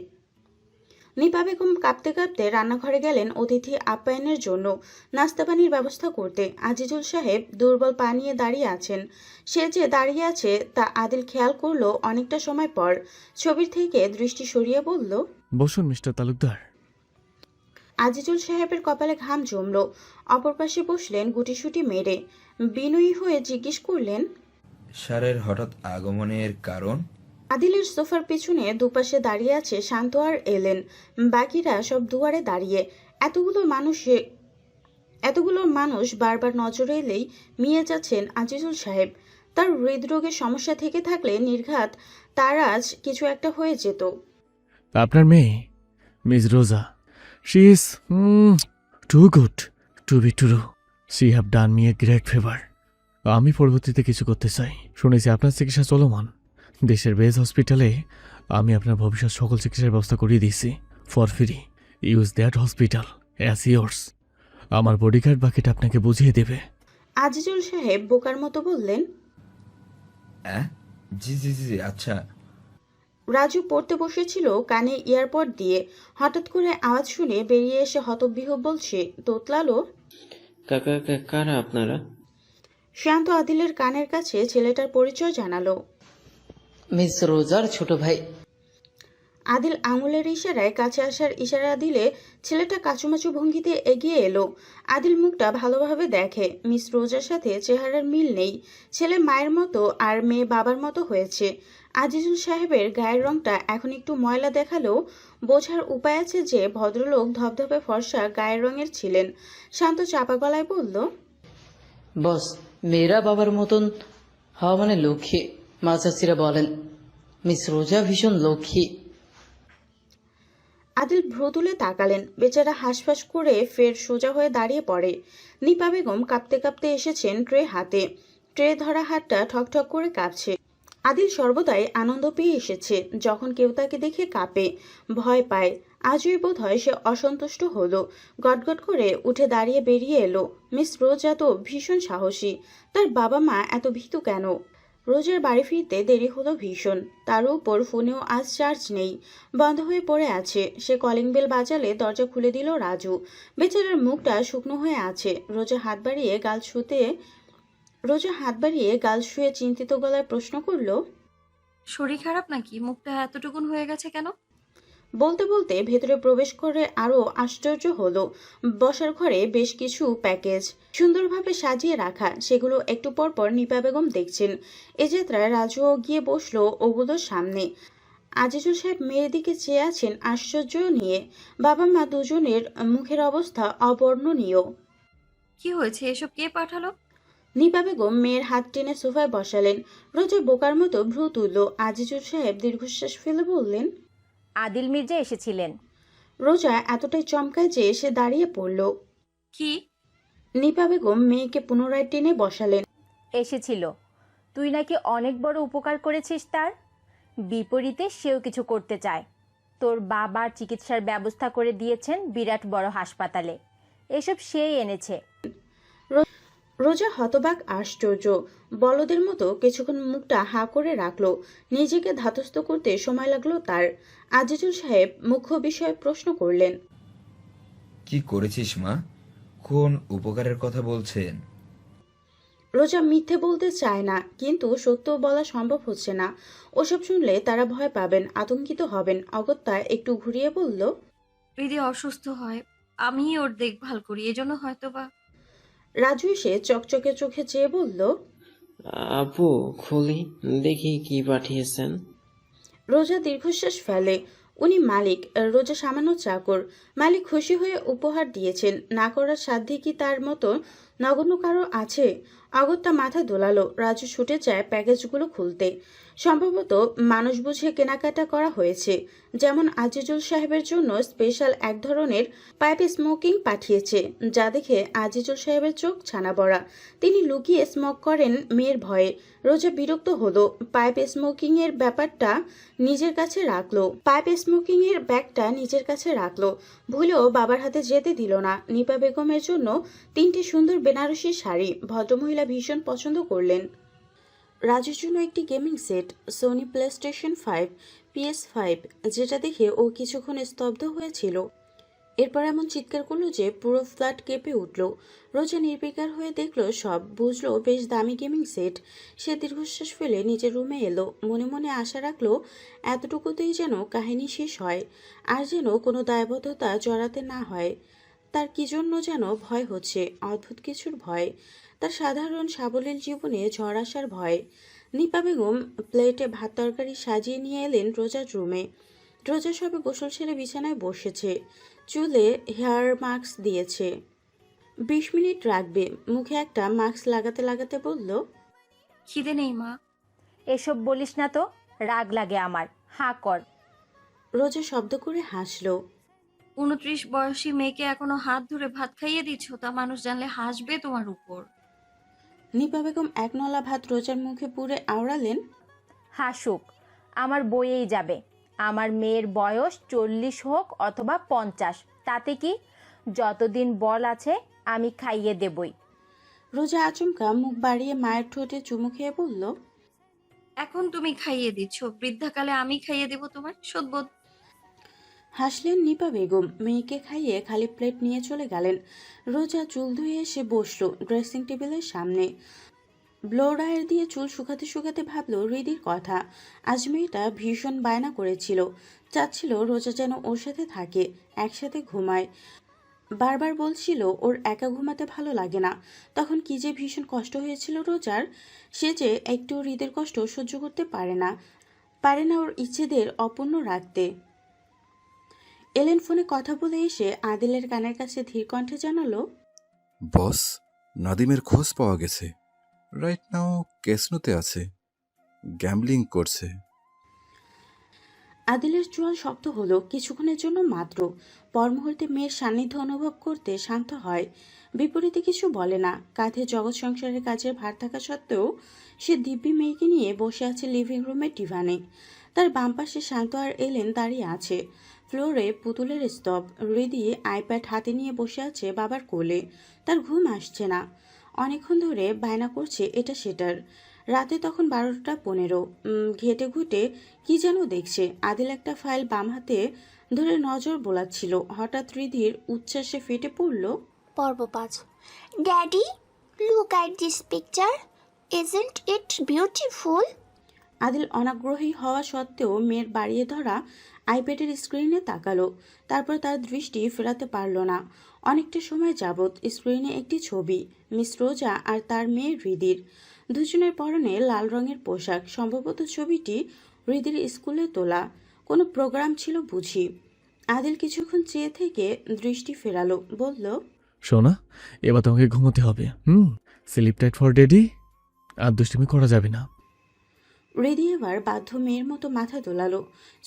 নিপা বেগম কাঁপতে কাঁপতে রান্নাঘরে গেলেন অতিথি আপ্যায়নের জন্য, নাস্তা পানির ব্যবস্থা করতে। আজিজুল সাহেব দুর্বল পা নিয়ে দাঁড়িয়ে আছেন। সে যে দাঁড়িয়ে আছে তা আদিল খেয়াল করলো অনেকটা সময় পর। ছবির থেকে দৃষ্টি সরিয়ে বলল, বসুন মিস্টার তালুকদার। আজিজুল সাহেবের কপালে ঘাম জমল। অপর পাশে বসলেন গুটিসুটি মেরে। বিনয়ী হয়ে জিজ্ঞেস করলেন, স্যারের হঠাৎ আগমনের কারণ? আদিলের সোফার পিছনে দুপাশে দাঁড়িয়ে আছে শান্ত আর এলেন। বাকিরা সব দুয়ারে দাঁড়িয়ে। এতগুলো মানুষ বারবার নজরে এলেই মিয়ে যাচ্ছেন আজিজুল সাহেব। তার হৃদরোগের সমস্যা থেকে থাকলে নির্ঘাত তার আজ কিছু একটা হয়ে যেত। আপনার মেয়ে miss Roza, she is too good to be true. She have done me a great favour. আমি পরবর্তীতে কিছু করতে চাই। শুনেছি আপনার চিকিৎসা চলমান। দেশের বেজ হসপিটালে আমি আপনার ভবিষ্যৎ সকল চিকিৎসার ব্যবস্থা করিয়ে দিয়েছি for free. Use that hospital as yours. আমার বডিগার্ড বাকিটা আপনাকে বুঝিয়ে দেবে। আজিজুল সাহেব বোকার মতো বললেন, জি জি জি আচ্ছা। রাজু পড়তে বসেছিল কানে ইয়ারপড দিয়ে। হঠাৎ করে আওয়াজ শুনে বেরিয়ে এসে হতবিহ্বল বলছে, তোতলালো, কারা আপনারা? শান্ত আদিলের কানের কাছে ছেলেটার পরিচয় জানালো। মিস রোজার ছোট ভাই। আদিল আঙুলের ইশারায় কাছে আসার ইশারা দিলে ছেলেটা কাচুমাচু ভঙ্গিতে এগিয়ে এলো। আদিল মুখটা ভালোভাবে দেখে। মিস রোজার সাথে চেহারার মিল নেই। ছেলে মায়ের মতো আর মেয়ে বাবার মতো হয়েছে। আজিজুল সাহেবের গায়ের রংটা এখন একটু ময়লা দেখালেও বোঝার উপায় আছে যে ভদ্রলোক ধবধবে ফর্সা গায়ের রঙের ছিলেন। শান্ত চাপা গলায় বলল, বস, মেয়েরা বাবার মতন হওয়া মানে লক্ষ্মী। মা চাচিরা বলেন মিস রোজা ভীষণ লক্ষ্মী। আদিল ভ্রু তুলে তাকালেন। বেচারা হাঁসফাঁস করে ফের সোজা হয়ে দাঁড়িয়ে পড়ে। নিপা বেগম কাঁপতে কাঁপতে এসেছেন ট্রে হাতে। ট্রে ধরা হাতটা ঠকঠক করে কাঁপছে। আদিল সর্বদাই আনন্দ পেয়ে এসেছে যখন কেউ তাকে দেখে কাঁপে, ভয় পায়। আজই বোধ হয় সে অসন্তুষ্ট হলো। গটগট করে উঠে দাঁড়িয়ে বেরিয়ে এলো। মিস রোজা তো ভীষণ সাহসী। তার বাবা মা এত ভীতু কেন? রোজার বাড়ি ফিরতে দেরি হলো ভীষণ। তার উপর ফোনেও আজ চার্জ নেই, বন্ধ হয়ে পড়ে আছে। সে কলিং বেল বাজালে দরজা খুলে দিল রাজু। বেচারার মুখটা শুকনো হয়ে আছে। রোজা হাত বাড়িয়ে গাল শুয়ে চিন্তিত গলায় প্রশ্ন করল, শরীর খারাপ নাকি? মুখটা এতটুকুন হয়ে গেছে কেন? বলতে বলতে ভেতরে প্রবেশ করে আরো আশ্চর্য হলো। বসার ঘরে বেশ কিছু প্যাকেজ সুন্দরভাবে সাজিয়ে রাখা। সেগুলো একটু পর পর নিপা বেগম দেখছেন। এ যাত্রায় রাজুও গিয়ে বসলো ওগুলোর সামনে। আজিজুল সাহেব মেয়ের দিকে চেয়ে আছেন আশ্চর্য নিয়ে। বাবা মা দুজনের মুখের অবস্থা অবর্ণনীয়। কি হয়েছে? এসব কে পাঠালো? নিপা বেগম মেয়ের হাত টেনে সোফায় বসালেন। রোজা বোকার মতো ভ্রু তুলল। আজিজুল সাহেব দীর্ঘশ্বাস ফেলে বললেন, আদিল মির্জা এসেছিলেন। রোজা এতটাই চমকায় যে সে দাঁড়িয়ে পড়ল। কি? নিপা বেগম মেয়েকে পুনরায় টেনে বসালেন। এসেছিল। তুই নাকি অনেক বড় উপকার করেছিস তার। বিপরীতে সেও কিছু করতে চায়। তোর বাবার চিকিৎসার ব্যবস্থা করে দিয়েছেন বিরাট বড় হাসপাতালে। এসব সেই এনেছে। রোজা হতবাক আশ্চর্য। বলদের মতো কিছুক্ষণ মুখটা হাঁ করে রাখলো। নিজেকে ধাতস্থ করতে সময় লাগলো তার। আজিজুল সাহেব মুখ্য বিষয়ে প্রশ্ন করলেন, কি করেছিস মা? কোন উপকারের কথা বলছেন? রোজা মিথ্যে বলতে চায় না, কিন্তু সত্য বলা সম্ভব হচ্ছে না। ওসব শুনলে তারা ভয় পাবেন, আতঙ্কিত হবেন। অগত্যা একটু ঘুরিয়ে বলল, হৃদয় অসুস্থ হয়, আমি ওর দেখভাল করি, এজন্য হয়তোবা। রাজু এসে চকচকে চোখে চেয়ে বলল, আপু খুলি দেখি কি পাঠিয়েছেন। রোজা দীর্ঘশ্বাস ফেলে। উনি মালিক, রোজা সামান্য চাকর। মালিক খুশি হয়ে উপহার দিয়েছেন, না করার সাধ্যে কি তার মতো নগণ্য কারো আছে? অগত্যা মাথা দোলালো। রাজু ছুটে যায় প্যাকেজগুলো খুলতে। সম্ভবত মানুষ বুঝে কেনাকাটা করা হয়েছে। যেমন আজিজুল সাহেবের জন্য স্পেশাল এক ধরনের পাইপ স্মোকিং পাঠিয়েছে, যা দেখে আজিজুল সাহেবের চোখ ছানা বড়া। তিনি লুকিয়ে স্মোক করেন মেয়ের ভয়ে। রোজা বিরক্ত হলো। পাইপ স্মোকিং এর ব্যাগটা নিজের কাছে রাখলো। ভুলেও বাবার হাতে যেতে দিল না। নিপা বেগমের জন্য 3টি সুন্দর বেনারসি শাড়ি ভদ্রমহিলা ভীষণ পছন্দ করলেন। রাজুর জন্য একটি gaming set, Sony PlayStation 5, PS5, যেটা দেখে ও কিছুক্ষণ স্তব্ধ হয়েছিল। এরপর এমন চিৎকার করলো যে পুরো ফ্ল্যাট কেঁপে উঠল। রোজা নির্বিকার হয়ে দেখলো সব, বুঝলো বেশ দামি গেমিং সেট। সে দীর্ঘশ্বাস ফেলে নিজের রুমে এলো, মনে মনে আশা রাখলো এতটুকুতেই যেন কাহিনী শেষ হয়, আর যেন কোনো দায়বদ্ধতা জড়াতে না হয়। তার কি জন্য যেন ভয় হচ্ছে, অদ্ভুত কিছুর ভয়, তার সাধারণ সাবলীল জীবনে ঝড় আসার ভয়। নিপা বেগম প্লেটে ভাত তরকারি সাজিয়ে নিয়ে এলেন রোজার রুমে। রোজা সবে গোসল সেরে বিছানায় বসেছে, চুলে হেয়ার মাস্ক দিয়েছে। 20 মিনিট রাখবে। মুখে একটা মাস্ক লাগাতে লাগাতে বলল, খিদে নেই মা। এসব বলিস না তো, রাগ লাগে আমার। হাঁ কর। রোজা শব্দ করে হাসল। 29 বয়সী মেয়েকে এখনো হাত ধরে ভাত খাইয়ে দিচ্ছ, তা মানুষ জানলে হাসবে তোমার উপর। নিপা বেগম এক নলা ভাত রোজার মুখে পুরে আওড়ালেন। হাসুক, আমার বইয়েই যাবে। আমার মেয়ের বয়স 40 হোক অথবা 50, তাতে কি? যতদিন বল আছে আমি খাইয়ে দেবই। রোজা আচমকা মুখ বাড়িয়ে মায়ের ঠোঁটে চুমু খেয়ে বলল, এখন তুমি খাইয়ে দিচ্ছ, বৃদ্ধাকালে আমি খাইয়ে দেব তোমার সদ্বোধ। হাসলেন নিপা বেগম। মেয়েকে খাইয়ে খালি প্লেট নিয়ে চলে গেলেন। রোজা চুল ধুয়ে এসে বসলো ড্রেসিং টেবিলের সামনে। ব্লো ড্রায়ার দিয়ে চুল শুকাতে শুকাতে ভাবলো হৃদির কথা। আজ মেয়েটা ভীষণ বায়না করেছিল, চাচ্ছিল রোজা যেন ওর সাথে থাকে, একসাথে ঘুমায়। বারবার বলছিল ওর একা ঘুমাতে ভালো লাগে না। তখন কি যে ভীষণ কষ্ট হয়েছিল রোজার। সে যে একটু হৃদের কষ্ট সহ্য করতে পারে না ওর ইচ্ছেদের অপূর্ণ রাখতে। এলেন ফোনে কথা বলে এসে আদিলের কানের কাছে ধীর কণ্ঠে জানালো, বস, নাদিমের খোঁজ পাওয়া গেছে। রাইট নাও ক্যাসনোতে আছে, গ্যাম্বলিং করছে। আদিলের চোয়াল শক্ত হলো কিছুক্ষণের জন্য মাত্র। পর মুহূর্তে মেয়ের সান্নিধ্য অনুভব করতে শান্ত হয়। বিপরীতে কিছু বলে না। কাঁধে জগৎ সংসারের কাজের ভার থাকা সত্ত্বেও সে দিব্যি মেয়েকে নিয়ে বসে আছে লিভিং রুমের ডিভানে। তার বাম পাশে শান্ত আর এলেন দাঁড়িয়ে আছে। ফ্লোরে পুতুলের স্তব। হৃদি আইপ্যাড হাতে নিয়ে বসে আছে বাবার কোলে। তার ঘুম আসছে না, অনেকক্ষণ ধরে বায়না করছে এটা সেটার। রাতে তখন 12টা 15। ঘেটে ঘুটে কি যেন দেখছে। আদিল একটা ফাইল বাম হাতে ধরে নজর বোলাচ্ছিল। হঠাৎ হৃদির উচ্ছ্বাসে ফেটে পড়ল, পর্ব 5। Daddy, look at this picture, isn't it beautiful? Adil অনাগ্রহী হওয়া সত্ত্বেও মেয়ের বাড়িয়ে ধরা আইপ্যাডের স্ক্রিনে তাকালো। তারপর তার দৃষ্টি ফেরাতে পারল না। অনেকটা সময় যাবৎ স্ক্রিনে একটি ছবি, মিস রোজা আর তার মেয়ে হৃদির। দুজনের পরনে লাল রঙের পোশাক। সম্ভবত ছবিটি হৃদির স্কুলে তোলা। কোনো প্রোগ্রাম ছিল বুঝি। আদিল কিছুক্ষণ চেয়ে থেকে দৃষ্টি ফেরালো, বলল, শোনা, এবার তোমাকে ঘুমোতে হবে। Sleep tight for daddy. আর দুষ্টুমি করা যাবে না। হৃদি এবার বাধ্য মেয়ের মতো মাথা দোলালো।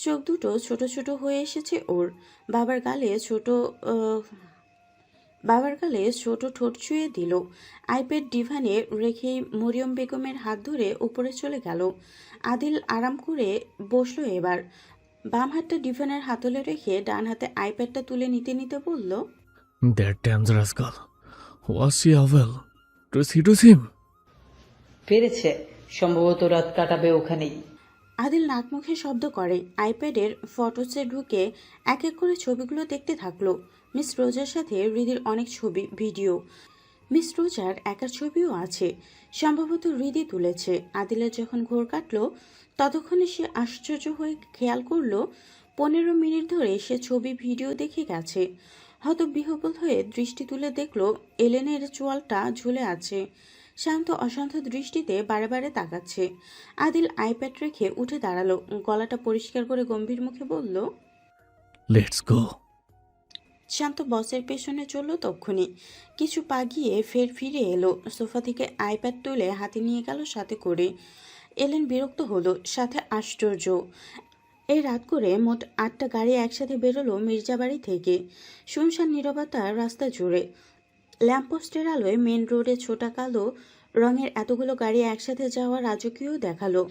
চোখ দুটো ছোট ছোট হয়ে এসেছে ওর। বাবার গালে ছোট ঠোঁট ছুঁয়ে দিল। আইপ্যাড ডিভানে রেখেই মরিয়ম বেগমের হাত ধরে উপরে চলে গেল। আদিল আরাম করে বসলো এবার। বাম হাতটা ডিভানের হাতলে রেখে ডান হাতে আইপ্যাডটা তুলে নিতে নিতে বলল, that dangerous girl, was she able to seduce him? পেরেছে, সম্ভবত রাত কাটাবে ওখানেই। আদিল নাক মুখে শব্দ করে আইপ্যাডের ফটোসে ঢুকে এক এক করে ছবিগুলো দেখতে থাকলো। মিস রোজার সাথে হৃদির অনেক ছবি, ভিডিও। মিস রোজার একার ছবিও আছে, সম্ভবত হৃদি তুলেছে। আদিলের যখন ঘোর কাটলো ততক্ষণে সে আশ্চর্য হয়ে খেয়াল করলো 15 মিনিট ধরে সে ছবি ভিডিও দেখে গেছে। হতবিহ্বল হয়ে দৃষ্টি তুলে দেখলো এলেনের চোয়ালটা ঝুলে আছে। শান্ত অশান্ত দৃষ্টিতে বারে বারে তাকাচ্ছে। আদিল আইপ্যাড রেখে উঠে দাঁড়ালো, গলাটা পরিষ্কার করে গম্ভীর মুখে বলল, লেটস গো। শান্ত বসের পেছনে চলল তক্ষুনি। কিছু পা গিয়ে ফের ফিরে এলো। সোফা থেকে আইপ্যাড তুলে হাতে নিয়ে গেল সাথে করে। এলেন বিরক্ত হলো, সাথে আশ্চর্য। এই রাত করে মোট 8টা গাড়ি একসাথে বেরোলো মির্জাবাড়ি থেকে। শুনশান নীরবতার রাস্তা জুড়ে। ল্যাম্পপোস্টের আলোয় মেন রোডে ছোটা কালো রঙের এতগুলো গাড়ি একসাথে যাওয়া রাজকীয় দেখালো।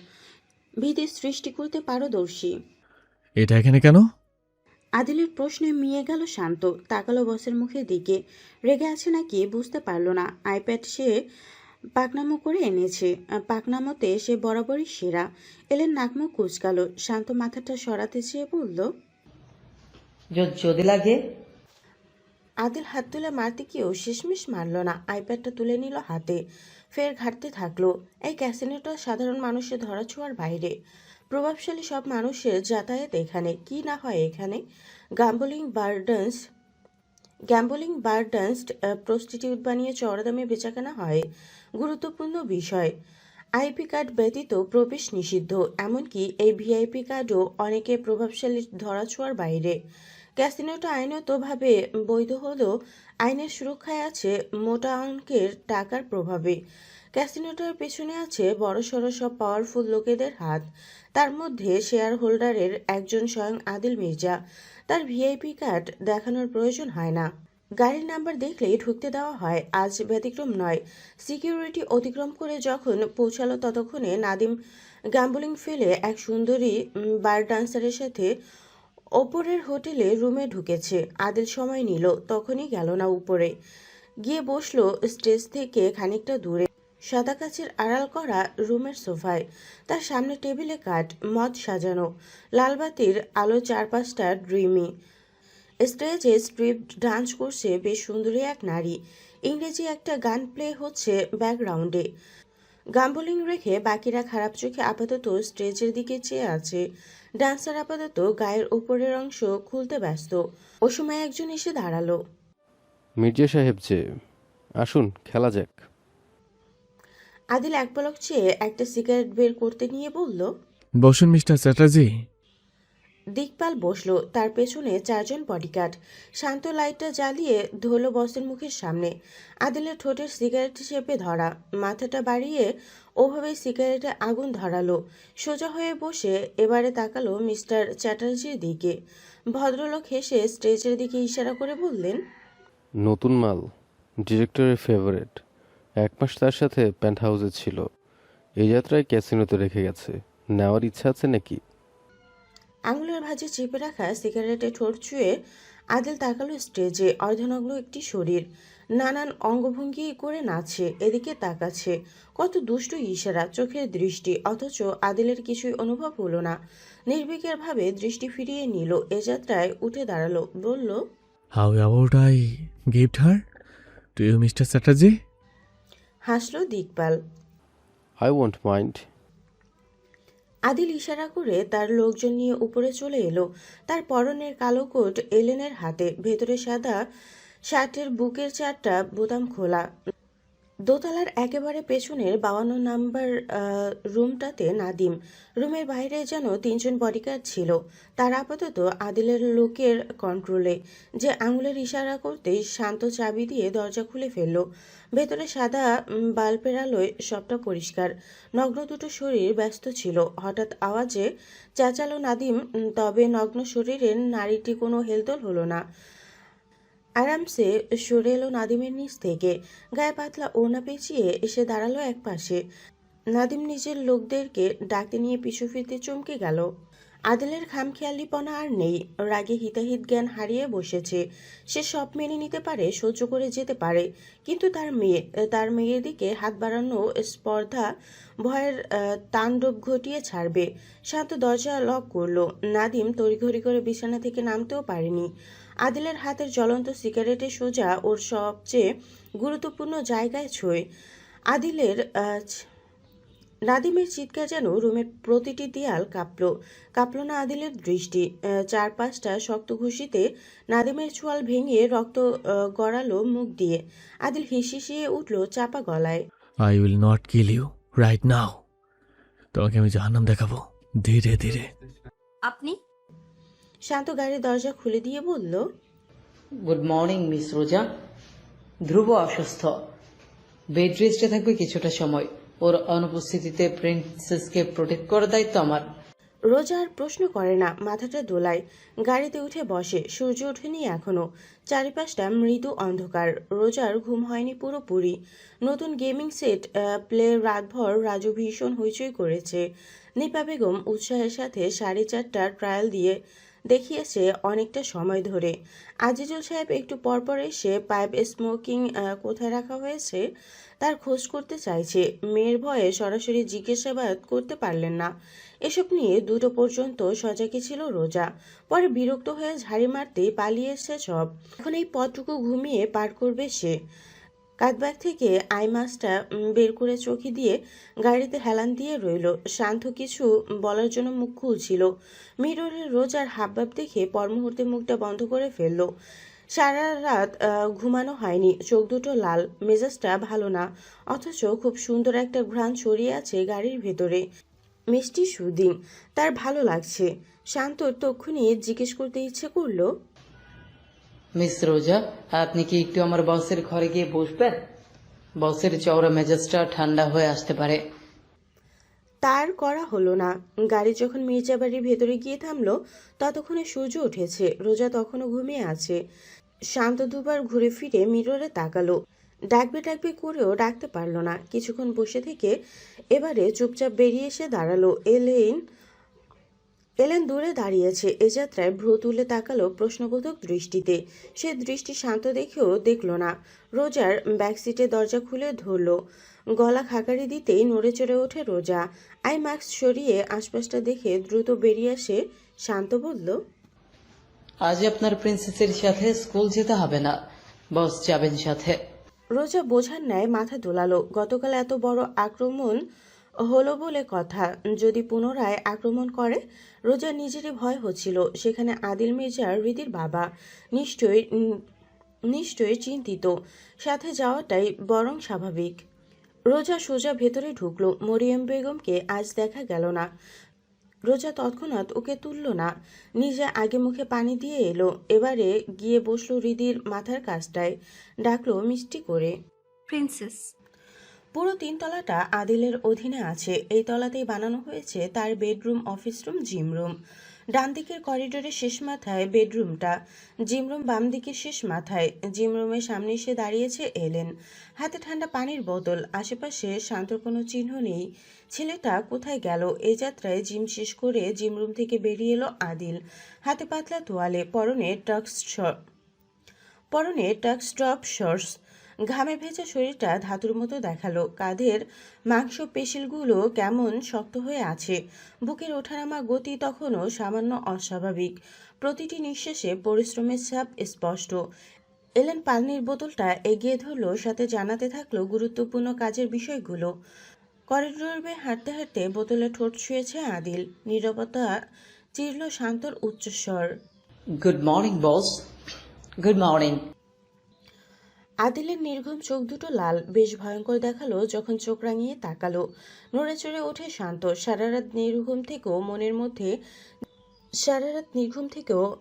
ভীতি সৃষ্টি করতে পারদর্শী। এটা এখানে কেন? আদিলের প্রশ্নে মিয়ে গেল শান্ত। তাকালো বসের মুখের দিকে। রেগে আছে নাকি বুঝতে পারল না। আইপ্যাড সে পাকনামো করে এনেছে, পাকনামোতে সে বরাবরই সেরা। এলেন নাকমুখ কুচকালো। শান্ত মাথাটা সরাতে চেয়ে বলল, যদি লাগে। আদিল হাত তুলে মারতে গিয়েও শেষমেশ মারল না, আইপ্যাডটা তুলে নিল হাতে, ফের ঘাঁটতে থাকলো। এই ক্যাসিনোটা সাধারণ মানুষের ধরাছোঁয়ার বাইরে, প্রভাবশালী সব মানুষের যাতায়াত এখানে। কি না হয় এখানে? গ্যাম্বলিং বারডান্সড প্রস্টিটিউট বানিয়ে চড়া দামে বেচাকেনা হয় গুরুত্বপূর্ণ বিষয়। আইপি কার্ড ব্যতীত প্রবেশ নিষিদ্ধ, এমনকি এই ভিআইপি কার্ডও অনেকে প্রভাবশালী ধরাছোঁয়ার বাইরে। ক্যাসিনোটা আইনতভাবে বৈধ হলেও আইনের সুরক্ষায় আছে মোটা অঙ্কের টাকার প্রভাবে। ক্যাসিনোটার পেছনে আছে বড়সড় সব পাওয়ারফুল লোকেদের হাত, তার মধ্যে শেয়ার হোল্ডারের একজন স্বয়ং আদিল মির্জা। তার ভিআইপি কার্ড দেখানোর প্রয়োজন হয় না, গাড়ির নাম্বার দেখলেই ঢুকতে দেওয়া হয়। আজ ব্যতিক্রম নয়। সিকিউরিটি অতিক্রম করে যখন পৌঁছালো ততক্ষণে নাদিম গ্যাম্বলিং ফেলে এক সুন্দরী বার ডান্সারের সাথে ওপরের হোটেলে রুমে ঢুকেছে। আদিল সময় নিল, তখনই গেল না উপরে, গিয়ে বসলো স্টেজ থেকে খানিকটা দূরে সাদা কাচের আড়াল করা রুমের সোফায়। তার সামনে টেবিলে কাঠ, মদ সাজানো, লালবাতির আলো চারপাশটা ড্রিমি। স্টেজে স্ট্রিপ ডান্স করছে বেশ সুন্দরী এক নারী, ইংরেজি একটা গান প্লে হচ্ছে ব্যাকগ্রাউন্ডে। গাম্বলিং রেখে বাকিরা খারাপ চোখে আপাতত স্টেজের দিকে চেয়ে আছে। ডান্সার আপাতত গায়ের উপরের অংশ খুলতে ব্যস্ত। ও সময় একজন এসে দাঁড়ালো। মির্জা সাহেব যে, আসুন খেলা যাক। আদিল এক পলক চেয়ে একটা সিগারেট বের করতে নিয়ে বলল, বসুন মিস্টার চ্যাটার্জি। দিকপাল বসলো, তার পেছনে চারজন বডিগার্ড। শান্ত লাইটটা জ্বালিয়ে ধরল বসের মুখের সামনে। আদিলের ঠোঁটের সিগারেট চেপে ধরা, মাথাটা বাড়িয়ে ওভাবে সিগারেটে আগুন ধরালো। সোজা হয়ে বসে এবারে তাকালো মিস্টার চ্যাটার্জির দিকে। ভদ্রলোক হেসে স্টেজের দিকে ইশারা করে বললেন, নতুন মাল, ডিরেক্টরের ফেভারিট। 1 মাস তার সাথে প্যান্ট হাউসে ছিল, এই যাত্রায় ক্যাসিনোতে রেখে গেছে। নেওয়ার ইচ্ছা আছে নাকি? আঙুলের ভাঁজে চেপে রাখা সিগারেটে ঠোঁট ছুঁয়ে আদিল তাকালো স্টেজে। অর্ধনগ্ন একটি শরীর, নানান অঙ্গভঙ্গি করে নাচছে, এদিকে তাকাচ্ছে। কত দুষ্টু ইশারা, চোখের দৃষ্টি, অথচ আদিলের কিছুই অনুভব হলো না। নির্বিকারভাবে দৃষ্টি ফিরিয়ে নিল। এ যাত্রায় উঠে দাঁড়ালো, বলল, how about I gift her to you mister Chatterjee? হাসলো Dikpal. I won't mind. Adil ইশারা করে তার লোকজন নিয়ে উপরে চলে এলো। তার পরনের কালো কোট এলেনের হাতে, ভেতরে সাদা শার্টের বুকের 4টা বোতাম খোলা। দোতলার একেবারে পেছনের 52 নাম্বার রুমটাতে নাদিম। রুমের বাইরে যেন 3জন বডিগার্ড ছিল। তারা আপাতত আদিলের লোকের কন্ট্রোলে। যে আঙুলের ইশারা করতেই শান্ত চাবি দিয়ে দরজা খুলে ফেলল। ভেতরে সাদা বাল্বের আলোয় সবটা পরিষ্কার। নগ্ন দুটো শরীর ব্যস্ত ছিল। হঠাৎ আওয়াজে চেঁচালো নাদিম, তবে নগ্ন শরীরের নারীটি কোনো হেলদোল হলো না। আরামসে সরে এলো নাদিমের নিচ থেকে, গায়ে পাতলা ওড়না পেঁচিয়ে এসে দাঁড়ালো এক পাশে। নাদিম নিজের লোকদেরকে ডাকতে নিয়ে পিছু ফিরতে চমকে গেল। আদিলের খামখেয়ালিপনা আর নেই, রাগে হিতাহিত জ্ঞান হারিয়ে বসেছে। সে সব মেনে নিতে পারে, সহ্য করে যেতে পারে, কিন্তু তার মেয়ের দিকে হাত বাড়ানো স্পর্ধা ভয়ের তাণ্ডব ঘটিয়ে ছাড়বে। শান্ত দরজা লক করলো। নাদিম তড়িঘড়ি করে বিছানা থেকে নামতেও পারেনি। আদিলের হাতের জ্বলন্ত সিগারেটে সোজা ওর সবচেয়ে গুরুত্বপূর্ণ জায়গায় ছোঁয়। নাদিমের চিৎকার যেন রুমের প্রতিটি দেয়াল কাঁপল না আদিলের দৃষ্টি। 4-5টা শক্ত ঘুষিতে নাদিমের চোয়াল ভেঙে রক্ত গড়ালো মুখ দিয়ে। আদিল হিসিয়ে উঠল চাপা গলায়, I will not kill you right now. তোমাকে আমি জাহান্নাম দেখাবো ধীরে ধীরে। আপনি? শান্ত গাড়ির দরজা খুলে দিয়ে বলল, গুড মর্নিং মিস রোজা। ধ্রুব অসুস্থ, বেড রেস্টে থাকবে কিছুটা সময়। ওর অনুপস্থিতিতে প্রিন্সেসকে প্রোটেক্ট করার দায়িত্ব আমার। রোজা আর প্রশ্ন করে না, মাথাটা দোলায়। গাড়িতে উঠে বসে। সূর্য ওঠেনি এখনো, চারিপাশটা মৃদু অন্ধকার। রোজার ঘুম হয়নি পুরোপুরি। নতুন গেমিং সেট প্লে রাতভর রাজু ভীষণ হইচই করেছে। নিপা বেগম উৎসাহের সাথে 4:30টা ট্রায়াল দিয়ে দেখিয়েছে অনেকটা সময় ধরে। আজিজুল সাহেব একটু পরপর এসে পাইপ স্মোকিং কোথায় রাখা হয়েছে তার খোঁজ করতে চাইছে। মেয়ের ভয়ে সরাসরি জিজ্ঞাসাবাদ করতে পারলেন না। এসব নিয়ে 2টো পর্যন্ত সজাগই ছিল রোজা। পরে বিরক্ত হয়ে ঝাড়ি মারতেই পালিয়ে এসছে সব। এখন এই পথটুকু ঘুমিয়ে পার করবে সে। কাঁধব্যাগ থেকে আই মাছটা বের করে চোখে দিয়ে গাড়িতে হেলান দিয়ে রইল। শান্ত কিছু বলার জন্য মুখ খুলছিল। মিররের রোজার হাবভাব দেখে পর মুহূর্তে মুখটা বন্ধ করে ফেলল। সারা রাত ঘুমানো হয়নি, চোখ দুটো লাল, মেজাজটা ভালো না। অথচ খুব সুন্দর একটা ঘ্রাণ ছড়িয়ে আছে গাড়ির ভেতরে, মিষ্টি সুদিং। তার ভালো লাগছে। শান্তর তক্ষুনি জিজ্ঞেস করতে ইচ্ছে করলো, মিস রোজা, আপনি কি একটু আমার বসের ঘরে গিয়ে বসবেন? বসের চওড়া মেজাজটা ঠান্ডা হয়ে আসতে পারে। তার করা হলো না। গাড়ি যখন মির্জাবাড়ির ভেতরে গিয়ে থামলো ততক্ষণে সূর্য উঠেছে। রোজা তখনও ঘুমিয়ে আছে। শান্ত দুবার ঘুরে ফিরে মিররে তাকালো। ডাকবে ডাকবে করেও ডাকতে পারল না। কিছুক্ষণ বসে থেকে এবারে চুপচাপ বেরিয়ে এসে দাঁড়ালো। এলেন দূরে দাঁড়িয়েছে। এ যাত্রায় ভ্রু তুলে তাকালো প্রশ্নবোধক দৃষ্টিতে। সে দৃষ্টি শান্ত দেখেও দেখল না। রোজার ব্যাকসিটে দরজা খুলে ধরল। গলা খাকারি দিতেই নড়ে চড়ে ওঠে রোজা। আই মাস্ক সরিয়ে আশপাশটা দেখে দ্রুত বেরিয়ে আসে। শান্ত বলল, আজ আপনার প্রিন্সেসের সাথে স্কুল যেতে হবে না, বস যাবেন সাথে। রোজা বোঝার ন্যায় মাথা দোলালো। গতকাল এত বড় আক্রমণ হলো বলে কথা। যদি পুনরায় আক্রমণ করে? রোজার নিজেরই ভয় হচ্ছিল। সেখানে আদিল মির্জার হৃদির বাবা নিশ্চয়ই চিন্তিত। সাথে যাওয়াটাই বরং স্বাভাবিক। রোজা সোজা ভেতরে ঢুকলো। মরিয়ম বেগমকে আজ দেখা গেল না। রোজা তৎক্ষণাৎ ওকে তুলল না, নিজে আগে মুখে পানি দিয়ে এলো। এবারে গিয়ে বসলো হৃদির মাথার কাছটায়। ডাকলো মিষ্টি করে, প্রিন্সেস। পুরো 3 তলাটা আদিলের অধীনে আছে। এই তলাতেই বানানো হয়েছে তার bedroom, office room, gym room. ডান দিকের করিডোরের শেষ মাথায় বেডরুমটা, জিম রুম বাম দিকের শেষ মাথায়। জিম রুমের সামনে এসে দাঁড়িয়েছে এলেন, হাতে ঠান্ডা পানির বোতল। আশেপাশে শান্তর কোনো চিহ্ন নেই। ছেলেটা কোথায় গেল? এই যাত্রায় জিম শেষ করে জিম রুম থেকে বেরিয়ে এলো আদিল, হাতে পাতলা তোয়ালে, পরনে টাক্সটপ শর্টস। ঘামে ভেজা শরীরটা ধাতুর মতো দেখালো। কাঁধের মাংসপেশিলগুলো কেমন শক্ত হয়ে আছে। বুকের ওঠানামা গতি তখনও সামান্য অস্বাভাবিক। প্রতিটি নিঃশ্বাসে পরিশ্রমের ছাপ স্পষ্ট। এলেন পানির বোতলটা এগিয়ে ধরল, সাথে জানাতে থাকলো গুরুত্বপূর্ণ কাজের বিষয়গুলো। করিডোর বেয়ে হাঁটতে হাঁটতে বোতলে ঠোঁট ছুঁয়েছে আদিল। নীরবতা চিরল শান্তর উচ্চস্বর, good morning boss. Good morning. আদিলের নির্ঘুম চোখ দুটো লাল, বেশ ভয়ঙ্কর দেখালো যখন চোখ রাঙিয়ে তাকালো। নড়ে চড়ে ওঠে শান্ত। সারা রাত নির্ঘুম থেকেও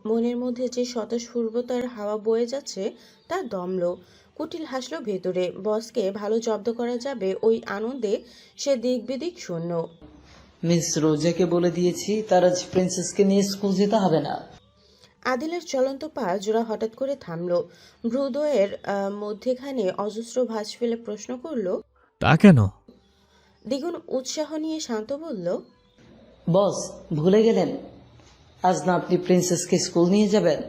মনের মধ্যে যে স্বতঃস্ফূর্ততার হাওয়া বয়ে যাচ্ছে তা দমল। কুটিল হাসলো ভেতরে। বসকে ভালো জব্দ করা যাবে ওই আনন্দে সে দিক বিদিক শূন্য। মিস রোজাকে বলে দিয়েছি তার আজ প্রিন্সেসকে নিয়ে স্কুল যেতে হবে না। আদিলের চলন্ত পা জোড়া হঠাৎ করে থামল। ভ্রুদ্বয়ের মধ্যেখানে অজস্র ভাঁজ ফেলে প্রশ্ন করলো, তা কেন? দ্বিগুণ উৎসাহ নিয়ে শান্ত বলল, বস ভুলে গেলেন, আজ না আপনি প্রিন্সেসকে স্কুল নিয়ে যাবেন।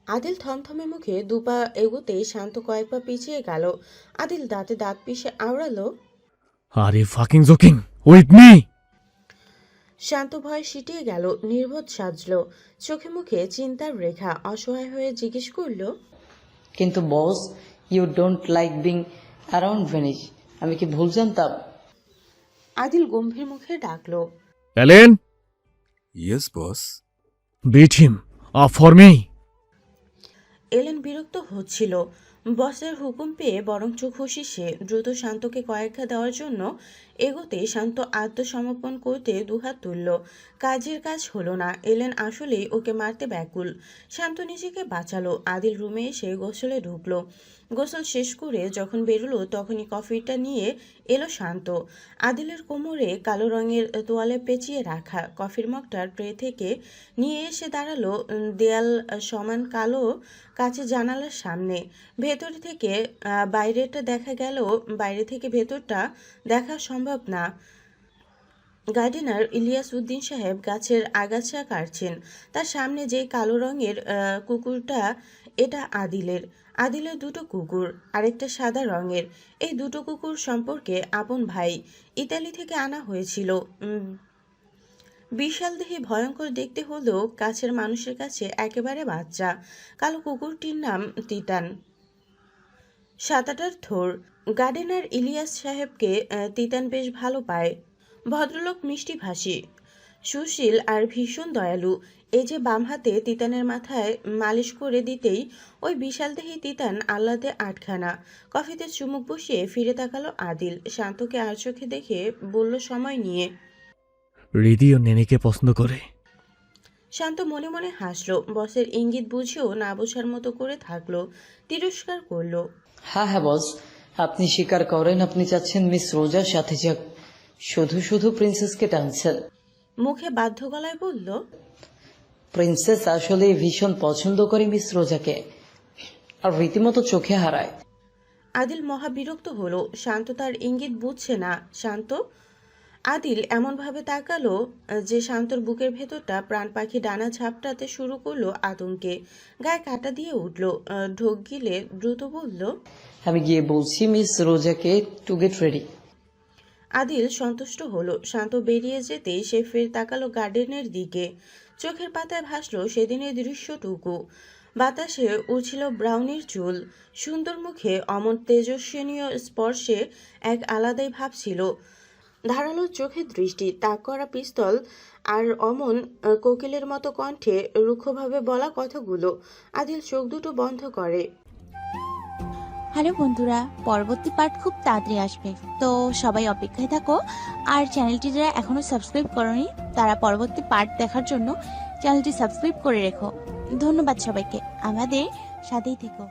আদিল থমথমে মুখে দুপা এগোতেই শান্ত কয়েক পা পিছিয়ে গেল। আদিল দাঁতে দাঁত পিষে আওড়ালো, are you fucking joking with me? Shanto ভয় সিটিয়ে গেল, নির্বোধ সাজল, চোখে মুখে চিন্তার রেখা। অসহায় হয়ে জিজ্ঞেস করলো, কিন্তু boss, you don't like being around Venice, আমি কি ভুল জানতাম? আদিল গম্ভীর মুখে ডাকলো, Ellen, yes boss. Beat him off for me. Ellen বিরক্ত হচ্ছিল। বসের হুকুম পেয়ে বরং চোখ খুশি সে। দ্রুত শান্তকে কয়েকঘা দেওয়ার জন্য এগোতে শান্ত আত্মসমর্পণ করতে দুহাত তুলল। কাজের কাজ হলো না। এলেন আসলেই ওকে মারতে ব্যাকুল। শান্ত নিজেকে বাঁচালো। আদিল রুমে এসে গোসলে ঢুকলো। গোসল শেষ করে যখন বেরোলো তখনই কফিটা নিয়ে এলো শান্ত। আদিলের কোমরে কালো রঙের তোয়ালে পেঁচিয়ে রাখা কফির মগটা ট্রে থেকে নিয়ে এসে দাঁড়ালো দেয়াল সমান কালো কাঁচের জানালার সামনে। ভেতর থেকে বাইরে থেকে ভেতরটা দেখা সম্ভব না। গার্ডেনার ইলিয়াস উদ্দিন সাহেব গাছের আগাছা কাটছেন। তার সামনে যে কালো রঙের কুকুরটা, এটা আদিলের। আদিলের দুটো কুকুর, আরেকটা সাদা রঙের। এই দুটো কুকুর সম্পর্কে আপন ভাই, ইতালি থেকে আনা হয়েছিল। বিশাল দেহে ভয়ঙ্কর দেখতে হলেও কাছের মানুষের কাছে একেবারে বাচ্চা। কালো কুকুরটির নাম তিতান, 7-8 থোর। গার্ডেনার ইলিয়াস সাহেবকে তিতান বেশ ভালো পায়। ভদ্রলোক মিষ্টি ভাষী, সুশীল আর ভীষণ দয়ালু। এই যে বাম হাতে তিতানের মাথায় মালিশ করে দিতেই ওই বিশাল দেহি তিতান আহ্লাদে আটখানা। কফিতে চুমুক বসিয়ে ফিরে তাকালো আদিল। শান্তকে আর চোখে দেখে বলল সময় নিয়ে। রিদি ও নেনিকে পছন্দ করে। শান্ত মনে মনে হাসলো। বসের ইঙ্গিত বুঝেও না বোঝার মতো করে থাকলো। তিরস্কার করলো। হ্যাঁ হ্যাঁ বস, আপনি স্বীকার করেন আপনি চাচ্ছেন মিস রোজার সাথে যাক, শুধু শুধু প্রিন্সেসকে টানছেন। মুখে বাধ্য গলায় বলল, প্রিন্সেস আসলে ভীষণ পছন্দ করে মিস রোজাকে আর রীতিমতো চোখে হারায়। আদিল মহা বিরক্ত হলো। শান্ত তার ইঙ্গিত বুঝছে না। শান্ত। আদিল এমনভাবে তাকালো যে শান্তর বুকের ভেতরটা প্রাণ পাখি ডানা ঝাপটাতে শুরু করলো আতঙ্কে। গায়ে কাটা দিয়ে উঠল। ঢোক গিলে দ্রুত বলল, আমি গিয়ে বলছি মিস রোজাকে টু গেট রেডি। আদিল সন্তুষ্ট হলো। শান্ত বেরিয়ে যেতেই সে ফের তাকালো গার্ডেনের দিকে। চোখের পাতায় ভাসলো সেদিনের দৃশ্যটুকু। বাতাসে উড়ছিল ব্রাউনির চুল। সুন্দর মুখে অমন তেজস্বিনীয় স্পর্শে এক আলাদাই ভাব ছিল। ধারালো চোখের দৃষ্টি, তাক করা পিস্তল আর অমন কোকিলের মতো কণ্ঠে রুক্ষভাবে বলা কথাগুলো। আদিল চোখ দুটো বন্ধ করে। হ্যালো বন্ধুরা, পরবর্তী পার্ট খুব তাড়াতাড়ি আসবে, তো সবাই অপেক্ষায় থাকো। আর চ্যানেলটি যারা এখনো সাবস্ক্রাইব করোনি তারা পরবর্তী পার্ট দেখার জন্য চ্যানেলটি সাবস্ক্রাইব করে রেখো। ধন্যবাদ সবাইকে, আমাদের সাথেই থেকো।